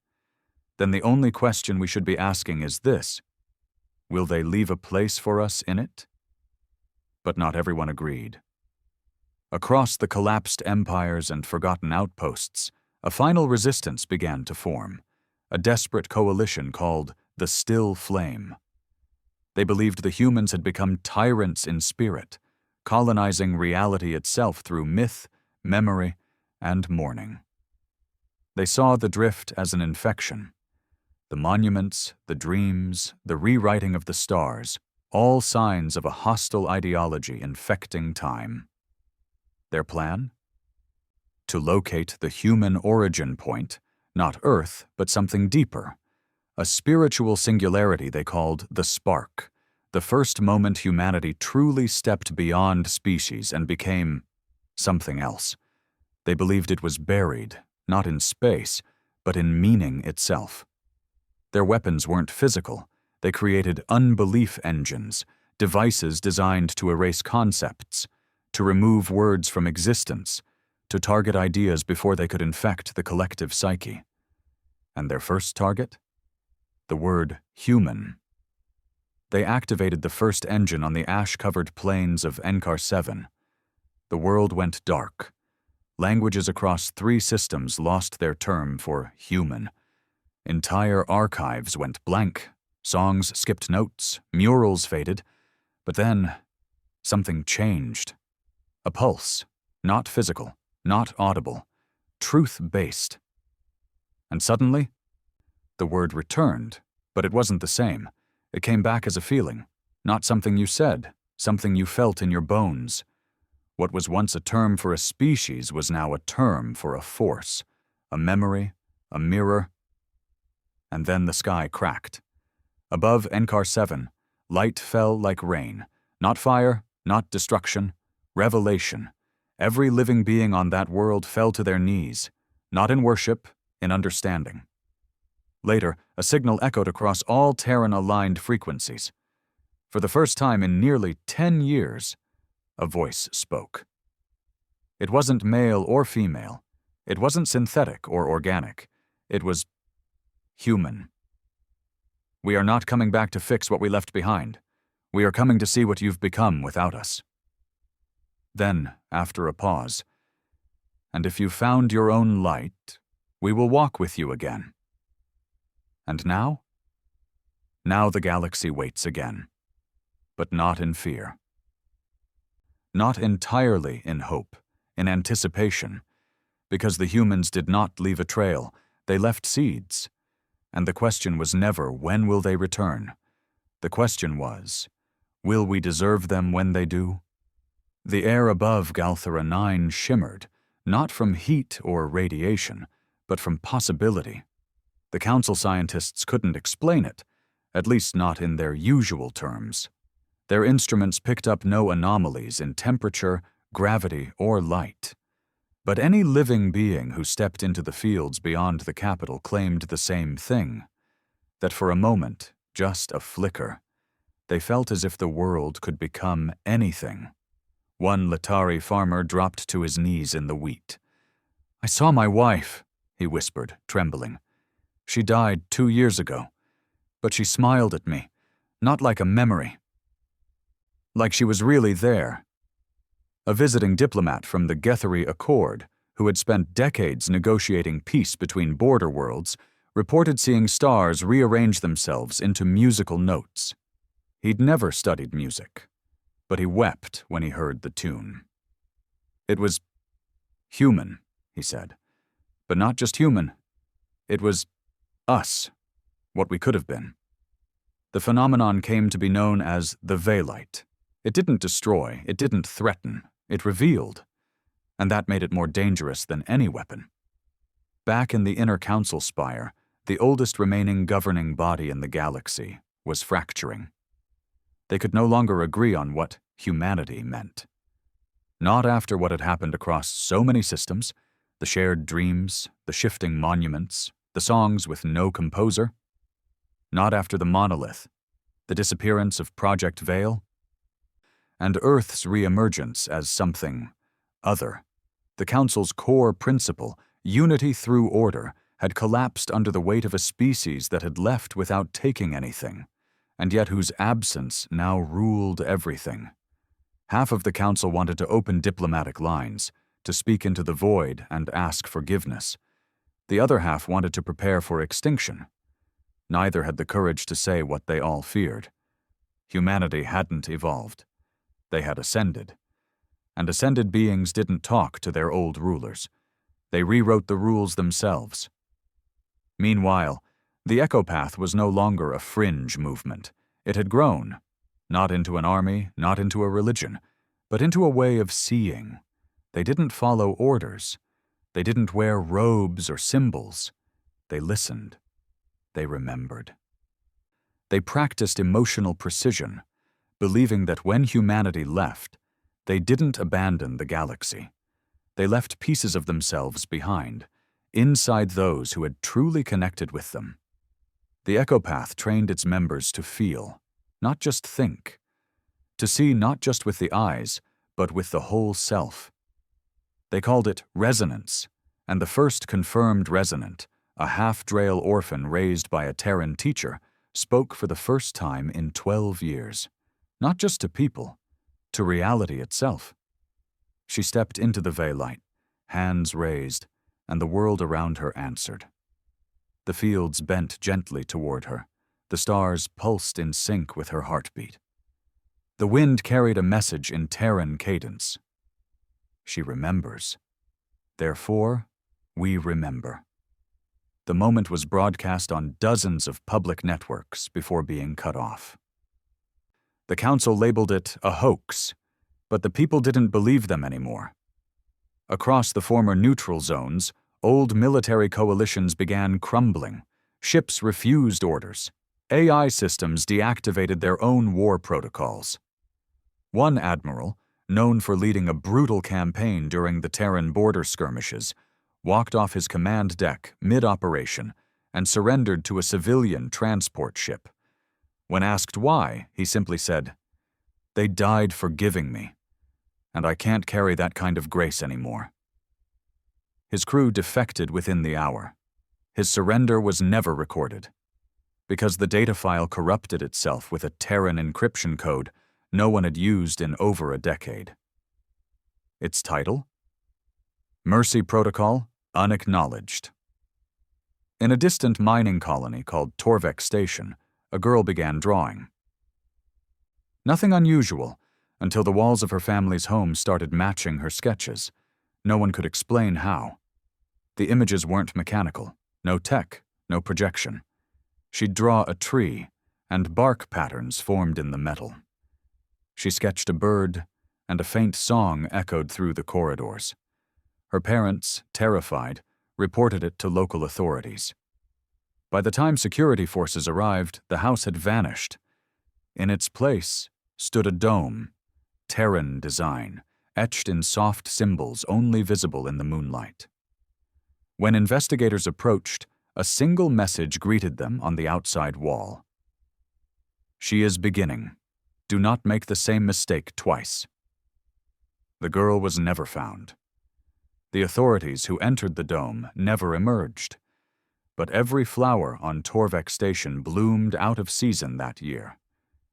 [SPEAKER 1] then the only question we should be asking is this: will they leave a place for us in it? But not everyone agreed. Across the collapsed empires and forgotten outposts, a final resistance began to form, a desperate coalition called the Still Flame. They believed the humans had become tyrants in spirit, colonizing reality itself through myth, memory, and mourning. They saw the drift as an infection. The monuments, the dreams, the rewriting of the stars, all signs of a hostile ideology infecting time. Their plan? To locate the human origin point, not Earth, but something deeper. A spiritual singularity they called the spark, the first moment humanity truly stepped beyond species and became something else. They believed it was buried, not in space, but in meaning itself. Their weapons weren't physical. They created unbelief engines, devices designed to erase concepts, to remove words from existence, to target ideas before they could infect the collective psyche. And their first target? The word human. They activated the first engine on the ash-covered plains of Enkar 7. The world went dark. Languages across 3 systems lost their term for human. Entire archives went blank. Songs skipped notes, murals faded. But then, something changed. A pulse, not physical, not audible, truth-based. And suddenly, the word returned, but it wasn't the same. It came back as a feeling, not something you said, something you felt in your bones. What was once a term for a species was now a term for a force, a memory, a mirror. And then the sky cracked. Above Enkar 7, light fell like rain, not fire, not destruction, revelation. Every living being on that world fell to their knees, not in worship, in understanding. Later, a signal echoed across all Terran-aligned frequencies. For the first time in nearly 10 years, a voice spoke. It wasn't male or female. It wasn't synthetic or organic. It was human. We are not coming back to fix what we left behind. We are coming to see what you've become without us. Then, after a pause, and if you found your own light, we will walk with you again. And now? Now the galaxy waits again, but not in fear. Not entirely in hope, in anticipation, because the humans did not leave a trail, they left seeds. And the question was never, when will they return? The question was, will we deserve them when they do? The air above Galthera 9 shimmered, not from heat or radiation, but from possibility. The council scientists couldn't explain it, at least not in their usual terms. Their instruments picked up no anomalies in temperature, gravity, or light. But any living being who stepped into the fields beyond the capital claimed the same thing, that for a moment, just a flicker, they felt as if the world could become anything. One Latari farmer dropped to his knees in the wheat. "I saw my wife," he whispered, trembling. "She died 2 years ago, but she smiled at me, not like a memory. Like she was really there." A visiting diplomat from the Getheri Accord, who had spent decades negotiating peace between border worlds, reported seeing stars rearrange themselves into musical notes. He'd never studied music, but he wept when he heard the tune. "It was human," he said. "But not just human. It was us, what we could have been." The phenomenon came to be known as the Veilite. It didn't destroy, it didn't threaten, it revealed, and that made it more dangerous than any weapon. Back in the inner council spire, the oldest remaining governing body in the galaxy was fracturing. They could no longer agree on what humanity meant. Not after what had happened across so many systems, the shared dreams, the shifting monuments, the songs with no composer. Not after the monolith, the disappearance of Project Veil, and Earth's reemergence as something other. The Council's core principle, unity through order, had collapsed under the weight of a species that had left without taking anything, and yet whose absence now ruled everything. Half of the Council wanted to open diplomatic lines, to speak into the void and ask forgiveness. The other half wanted to prepare for extinction. Neither had the courage to say what they all feared. Humanity hadn't evolved. They had ascended. And ascended beings didn't talk to their old rulers. They rewrote the rules themselves. Meanwhile, the Echopath was no longer a fringe movement. It had grown, not into an army, not into a religion, but into a way of seeing. They didn't follow orders. They didn't wear robes or symbols. They listened. They remembered. They practiced emotional precision, believing that when humanity left, they didn't abandon the galaxy. They left pieces of themselves behind, inside those who had truly connected with them. The Echopath trained its members to feel, not just think, to see not just with the eyes, but with the whole self. They called it resonance, and the first confirmed resonant, a half-Drail orphan raised by a Terran teacher, spoke for the first time in 12 years. Not just to people, to reality itself. She stepped into the Veilite, hands raised, and the world around her answered. The fields bent gently toward her. The stars pulsed in sync with her heartbeat. The wind carried a message in Terran cadence. She remembers. Therefore, we remember. The moment was broadcast on dozens of public networks before being cut off. The Council labeled it a hoax, but the people didn't believe them anymore. Across the former neutral zones, old military coalitions began crumbling. Ships refused orders. AI systems deactivated their own war protocols. One admiral, known for leading a brutal campaign during the Terran border skirmishes, walked off his command deck mid-operation and surrendered to a civilian transport ship. When asked why, he simply said, "They died forgiving me, and I can't carry that kind of grace anymore." His crew defected within the hour. His surrender was never recorded. Because the data file corrupted itself with a Terran encryption code no one had used in over a decade. Its title? Mercy Protocol Unacknowledged. In a distant mining colony called Torvek Station, a girl began drawing. Nothing unusual, until the walls of her family's home started matching her sketches. No one could explain how. The images weren't mechanical, no tech, no projection. She'd draw a tree, and bark patterns formed in the metal. She sketched a bird, and a faint song echoed through the corridors. Her parents, terrified, reported it to local authorities. By the time security forces arrived, the house had vanished. In its place stood a dome, Terran design, etched in soft symbols only visible in the moonlight. When investigators approached, a single message greeted them on the outside wall. "She is beginning. Do not make the same mistake twice." The girl was never found. The authorities who entered the dome never emerged. But every flower on Torvek Station bloomed out of season that year,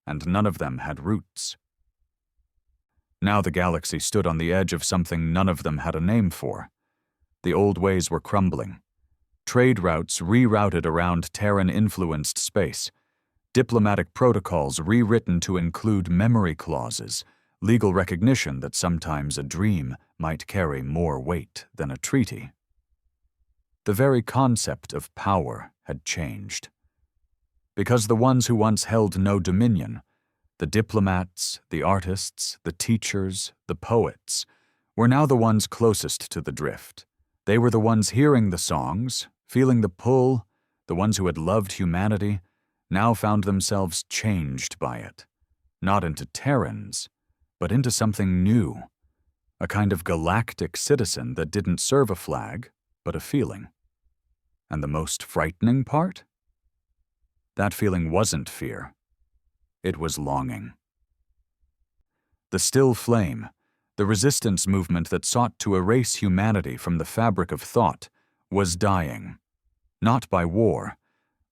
[SPEAKER 1] and none of them had roots. Now the galaxy stood on the edge of something none of them had a name for. The old ways were crumbling. Trade routes rerouted around Terran-influenced space, diplomatic protocols rewritten to include memory clauses, legal recognition that sometimes a dream might carry more weight than a treaty. The very concept of power had changed. Because the ones who once held no dominion, the diplomats, the artists, the teachers, the poets, were now the ones closest to the drift. They were the ones hearing the songs, feeling the pull. The ones who had loved humanity now found themselves changed by it, not into Terrans, but into something new, a kind of galactic citizen that didn't serve a flag, but a feeling. And the most frightening part? That feeling wasn't fear. It was longing. The still flame, the resistance movement that sought to erase humanity from the fabric of thought, was dying. Not by war,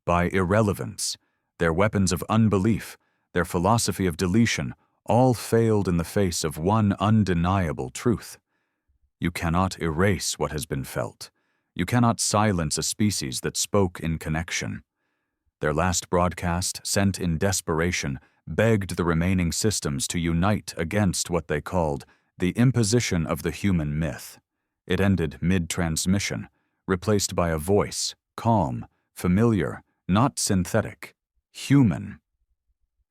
[SPEAKER 1] by irrelevance. Their weapons of unbelief, their philosophy of deletion, all failed in the face of one undeniable truth. You cannot erase what has been felt. You cannot silence a species that spoke in connection. Their last broadcast, sent in desperation, begged the remaining systems to unite against what they called the imposition of the human myth. It ended mid-transmission, replaced by a voice, calm, familiar, not synthetic, human.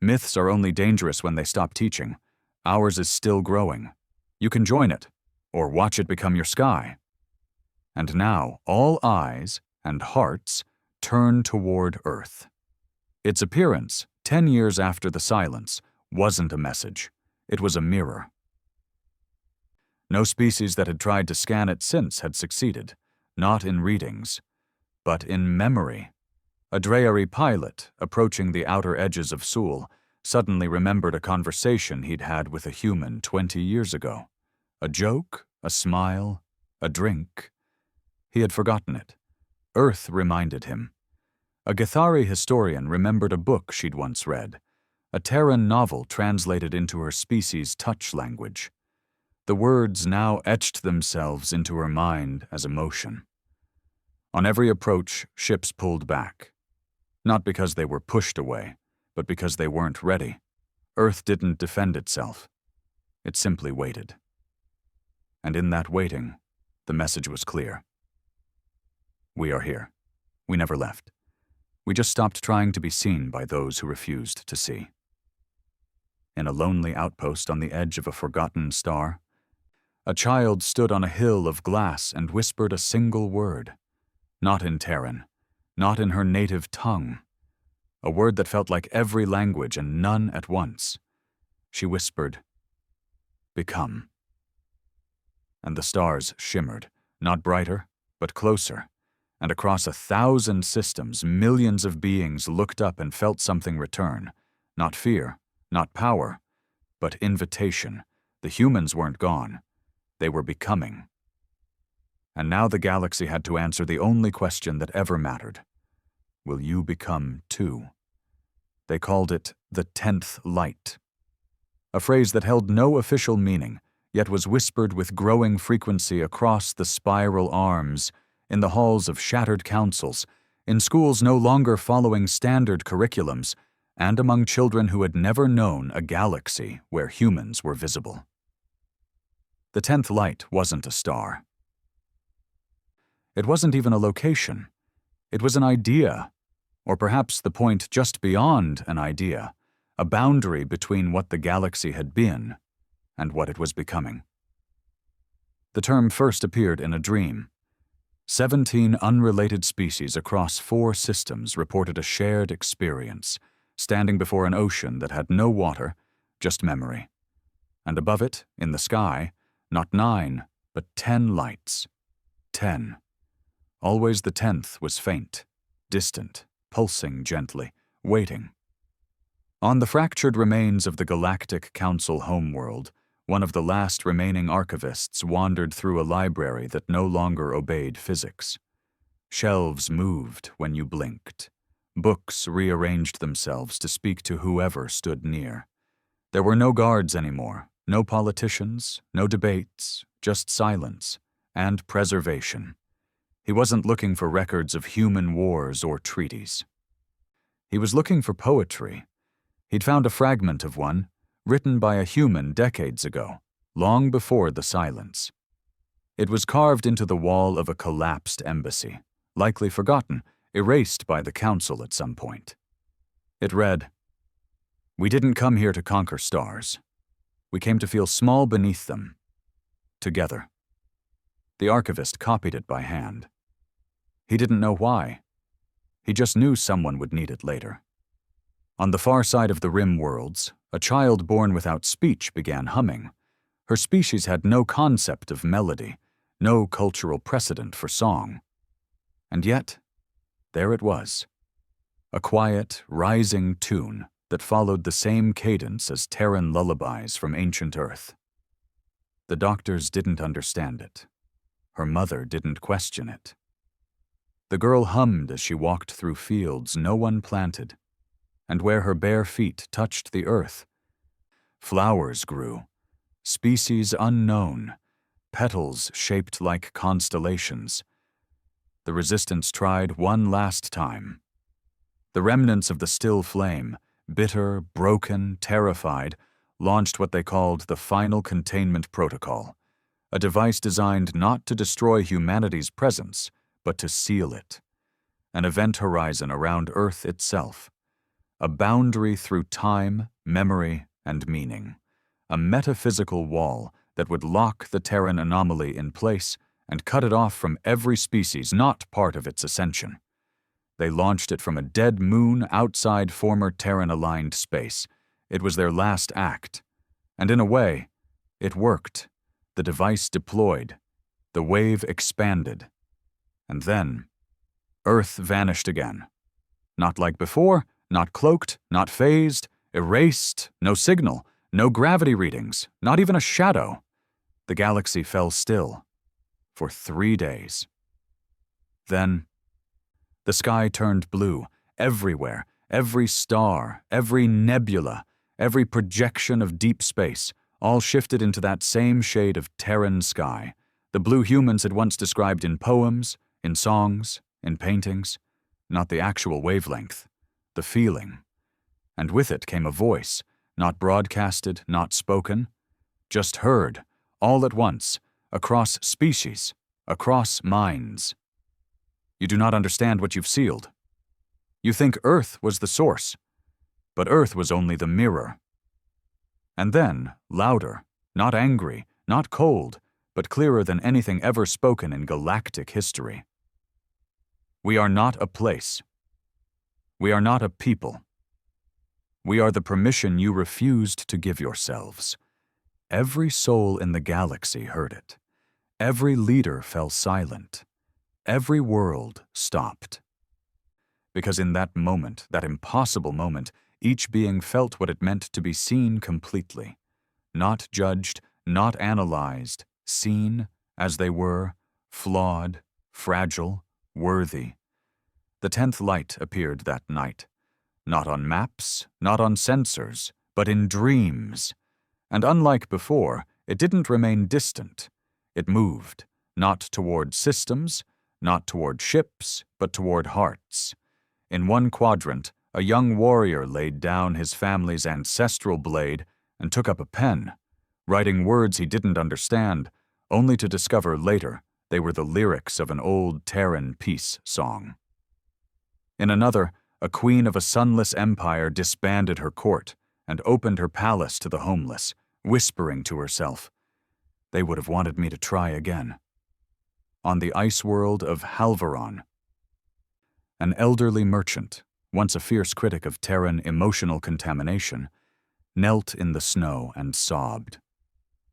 [SPEAKER 1] Myths are only dangerous when they stop teaching. Ours is still growing. You can join it, or watch it become your sky. And now all eyes and hearts turn toward Earth. Its appearance, 10 years after the silence, wasn't a message. It was a mirror. No species that had tried to scan it since had succeeded, not in readings, but in memory. A Dreyari pilot, approaching the outer edges of Sul, suddenly remembered a conversation he'd had with a human 20 years ago. A joke, a smile, a drink. He had forgotten it. Earth reminded him. A Githari historian remembered a book she'd once read, a Terran novel translated into her species' touch language. The words now etched themselves into her mind as emotion. On every approach, ships pulled back. Not because they were pushed away, but because they weren't ready. Earth didn't defend itself. It simply waited. And in that waiting, the message was clear. We are here. We never left. We just stopped trying to be seen by those who refused to see. In a lonely outpost on the edge of a forgotten star, a child stood on a hill of glass and whispered a single word. Not in Terran, not in her native tongue. A word that felt like every language and none at once. She whispered, "Become." And the stars shimmered, not brighter, but closer. And across 1,000 systems, millions of beings looked up and felt something return. Not fear, not power, but invitation. The humans weren't gone. They were becoming. And now the galaxy had to answer the only question that ever mattered. Will you become too? They called it the 10th light. A phrase that held no official meaning, yet was whispered with growing frequency across the spiral arms, in the halls of shattered councils, in schools no longer following standard curriculums, and among children who had never known a galaxy where humans were visible. The 10th light wasn't a star. It wasn't even a location. It was an idea, or perhaps the point just beyond an idea, a boundary between what the galaxy had been and what it was becoming. The term first appeared in a dream. 17 unrelated species across 4 systems reported a shared experience, standing before an ocean that had no water, just memory. And above it, in the sky, not 9, but 10 lights. 10. Always the 10th was faint, distant, pulsing gently, waiting. On the fractured remains of the Galactic Council homeworld, one of the last remaining archivists wandered through a library that no longer obeyed physics. Shelves moved when you blinked. Books rearranged themselves to speak to whoever stood near. There were no guards anymore, no politicians, no debates, just silence and preservation. He wasn't looking for records of human wars or treaties. He was looking for poetry. He'd found a fragment of one, written by a human decades ago, long before the silence. It was carved into the wall of a collapsed embassy, likely forgotten, erased by the council at some point. It read, "We didn't come here to conquer stars. We came to feel small beneath them. Together." The archivist copied it by hand. He didn't know why. He just knew someone would need it later. On the far side of the rim worlds, a child born without speech began humming. Her species had no concept of melody, no cultural precedent for song. And yet, there it was. A quiet, rising tune that followed the same cadence as Terran lullabies from ancient Earth. The doctors didn't understand it. Her mother didn't question it. The girl hummed as she walked through fields no one planted, and where her bare feet touched the earth, flowers grew, species unknown, petals shaped like constellations. The resistance tried one last time. The remnants of the still flame, bitter, broken, terrified, launched what they called the Final Containment Protocol, a device designed not to destroy humanity's presence, but to seal it. An event horizon around Earth itself. A boundary through time, memory, and meaning. A metaphysical wall that would lock the Terran anomaly in place and cut it off from every species not part of its ascension. They launched it from a dead moon outside former Terran-aligned space. It was their last act. And in a way, it worked. The device deployed. The wave expanded. And then, Earth vanished again. Not like before, not cloaked, not phased, erased, no signal, no gravity readings, not even a shadow. The galaxy fell still. For 3 days. Then, the sky turned blue, everywhere, every star, every nebula, every projection of deep space, all shifted into that same shade of Terran sky, the blue humans had once described in poems, in songs, in paintings, not the actual wavelength, the feeling. And with it came a voice, not broadcasted, not spoken, just heard, all at once, across species, across minds. You do not understand what you've sealed. You think Earth was the source, but Earth was only the mirror. And then, louder, not angry, not cold, but clearer than anything ever spoken in galactic history. We are not a place. We are not a people. We are the permission you refused to give yourselves. Every soul in the galaxy heard it. Every leader fell silent. Every world stopped. Because in that moment, that impossible moment, each being felt what it meant to be seen completely. Not judged, not analyzed, seen as they were, flawed, fragile, worthy. The 10th light appeared that night. Not on maps, not on sensors, but in dreams. And unlike before, it didn't remain distant. It moved, not toward systems, not toward ships, but toward hearts. In one quadrant, a young warrior laid down his family's ancestral blade and took up a pen, writing words he didn't understand, only to discover later they were the lyrics of an old Terran peace song. In another, a queen of a sunless empire disbanded her court and opened her palace to the homeless, whispering to herself, "They would have wanted me to try again." on the ice world of Halvaron. An elderly merchant, once a fierce critic of Terran emotional contamination, knelt in the snow and sobbed.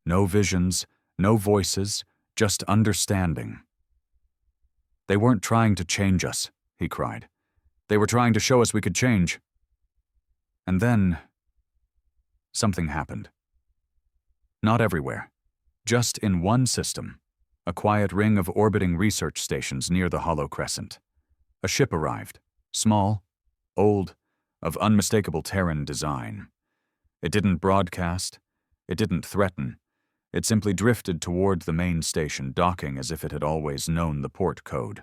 [SPEAKER 1] No visions, no voices, just understanding. "They weren't trying to change us," he cried. "They were trying to show us we could change." And then something happened. Not everywhere, just in one system, a quiet ring of orbiting research stations near the Hollow Crescent. A ship arrived, small, old, of unmistakable Terran design. It didn't broadcast, it didn't threaten, it simply drifted toward the main station, docking as if it had always known the port code.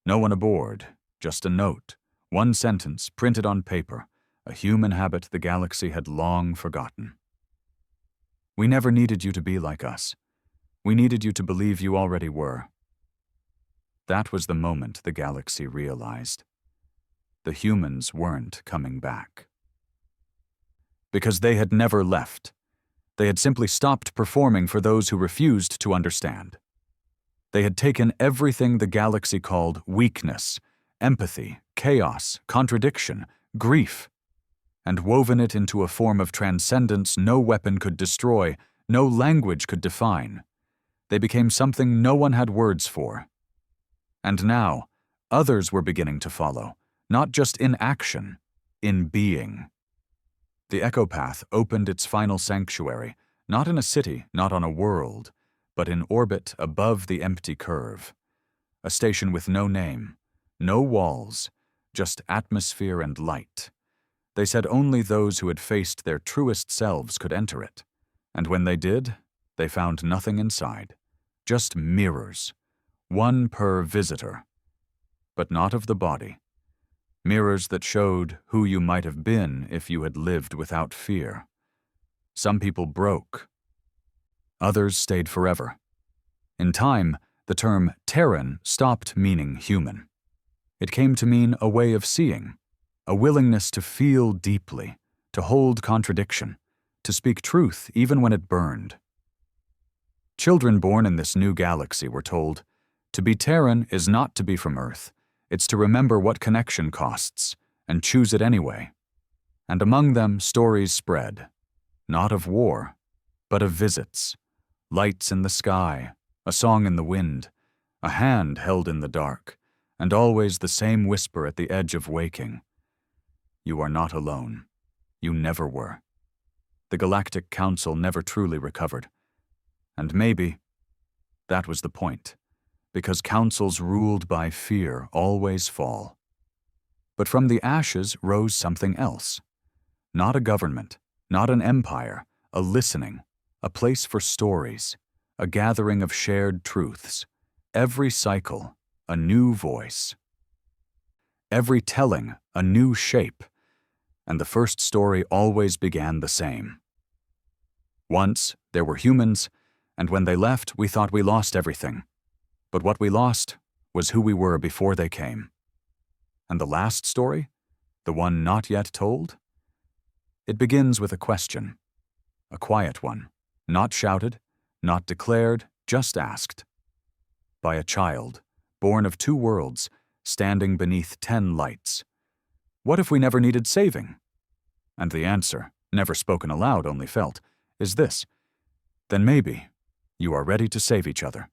[SPEAKER 1] No one aboard, just a note, one sentence printed on paper, a human habit the galaxy had long forgotten. "We never needed you to be like us. We needed you to believe you already were." That was the moment the galaxy realized. The humans weren't coming back. Because they had never left. They had simply stopped performing for those who refused to understand. They had taken everything the galaxy called weakness, empathy, chaos, contradiction, grief, and woven it into a form of transcendence no weapon could destroy, no language could define. They became something no one had words for. And now, others were beginning to follow, not just in action, in being. The Echopath opened its final sanctuary, not in a city, not on a world, but in orbit above the empty curve. A station with no name, no walls, just atmosphere and light. They said only those who had faced their truest selves could enter it. And when they did, they found nothing inside. Just mirrors. One per visitor. But not of the body. Mirrors that showed who you might have been if you had lived without fear. Some people broke. Others stayed forever. In time, the term Terran stopped meaning human. It came to mean a way of seeing, a willingness to feel deeply, to hold contradiction, to speak truth even when it burned. Children born in this new galaxy were told, to be Terran is not to be from Earth, it's to remember what connection costs, and choose it anyway. And among them stories spread, not of war, but of visits, lights in the sky, a song in the wind, a hand held in the dark, and always the same whisper at the edge of waking. You are not alone. You never were. The Galactic Council never truly recovered. And maybe that was the point, because councils ruled by fear always fall. But from the ashes rose something else. Not a government, not an empire, a listening, a place for stories, a gathering of shared truths. Every cycle, a new voice. Every telling, a new shape. And the first story always began the same. Once, there were humans, and when they left, we thought we lost everything. But what we lost was who we were before they came. And the last story, the one not yet told? It begins with a question, a quiet one, not shouted, not declared, just asked. By a child, born of 2 worlds, standing beneath 10 lights. What if we never needed saving? And the answer, never spoken aloud, only felt, is this. Then maybe you are ready to save each other.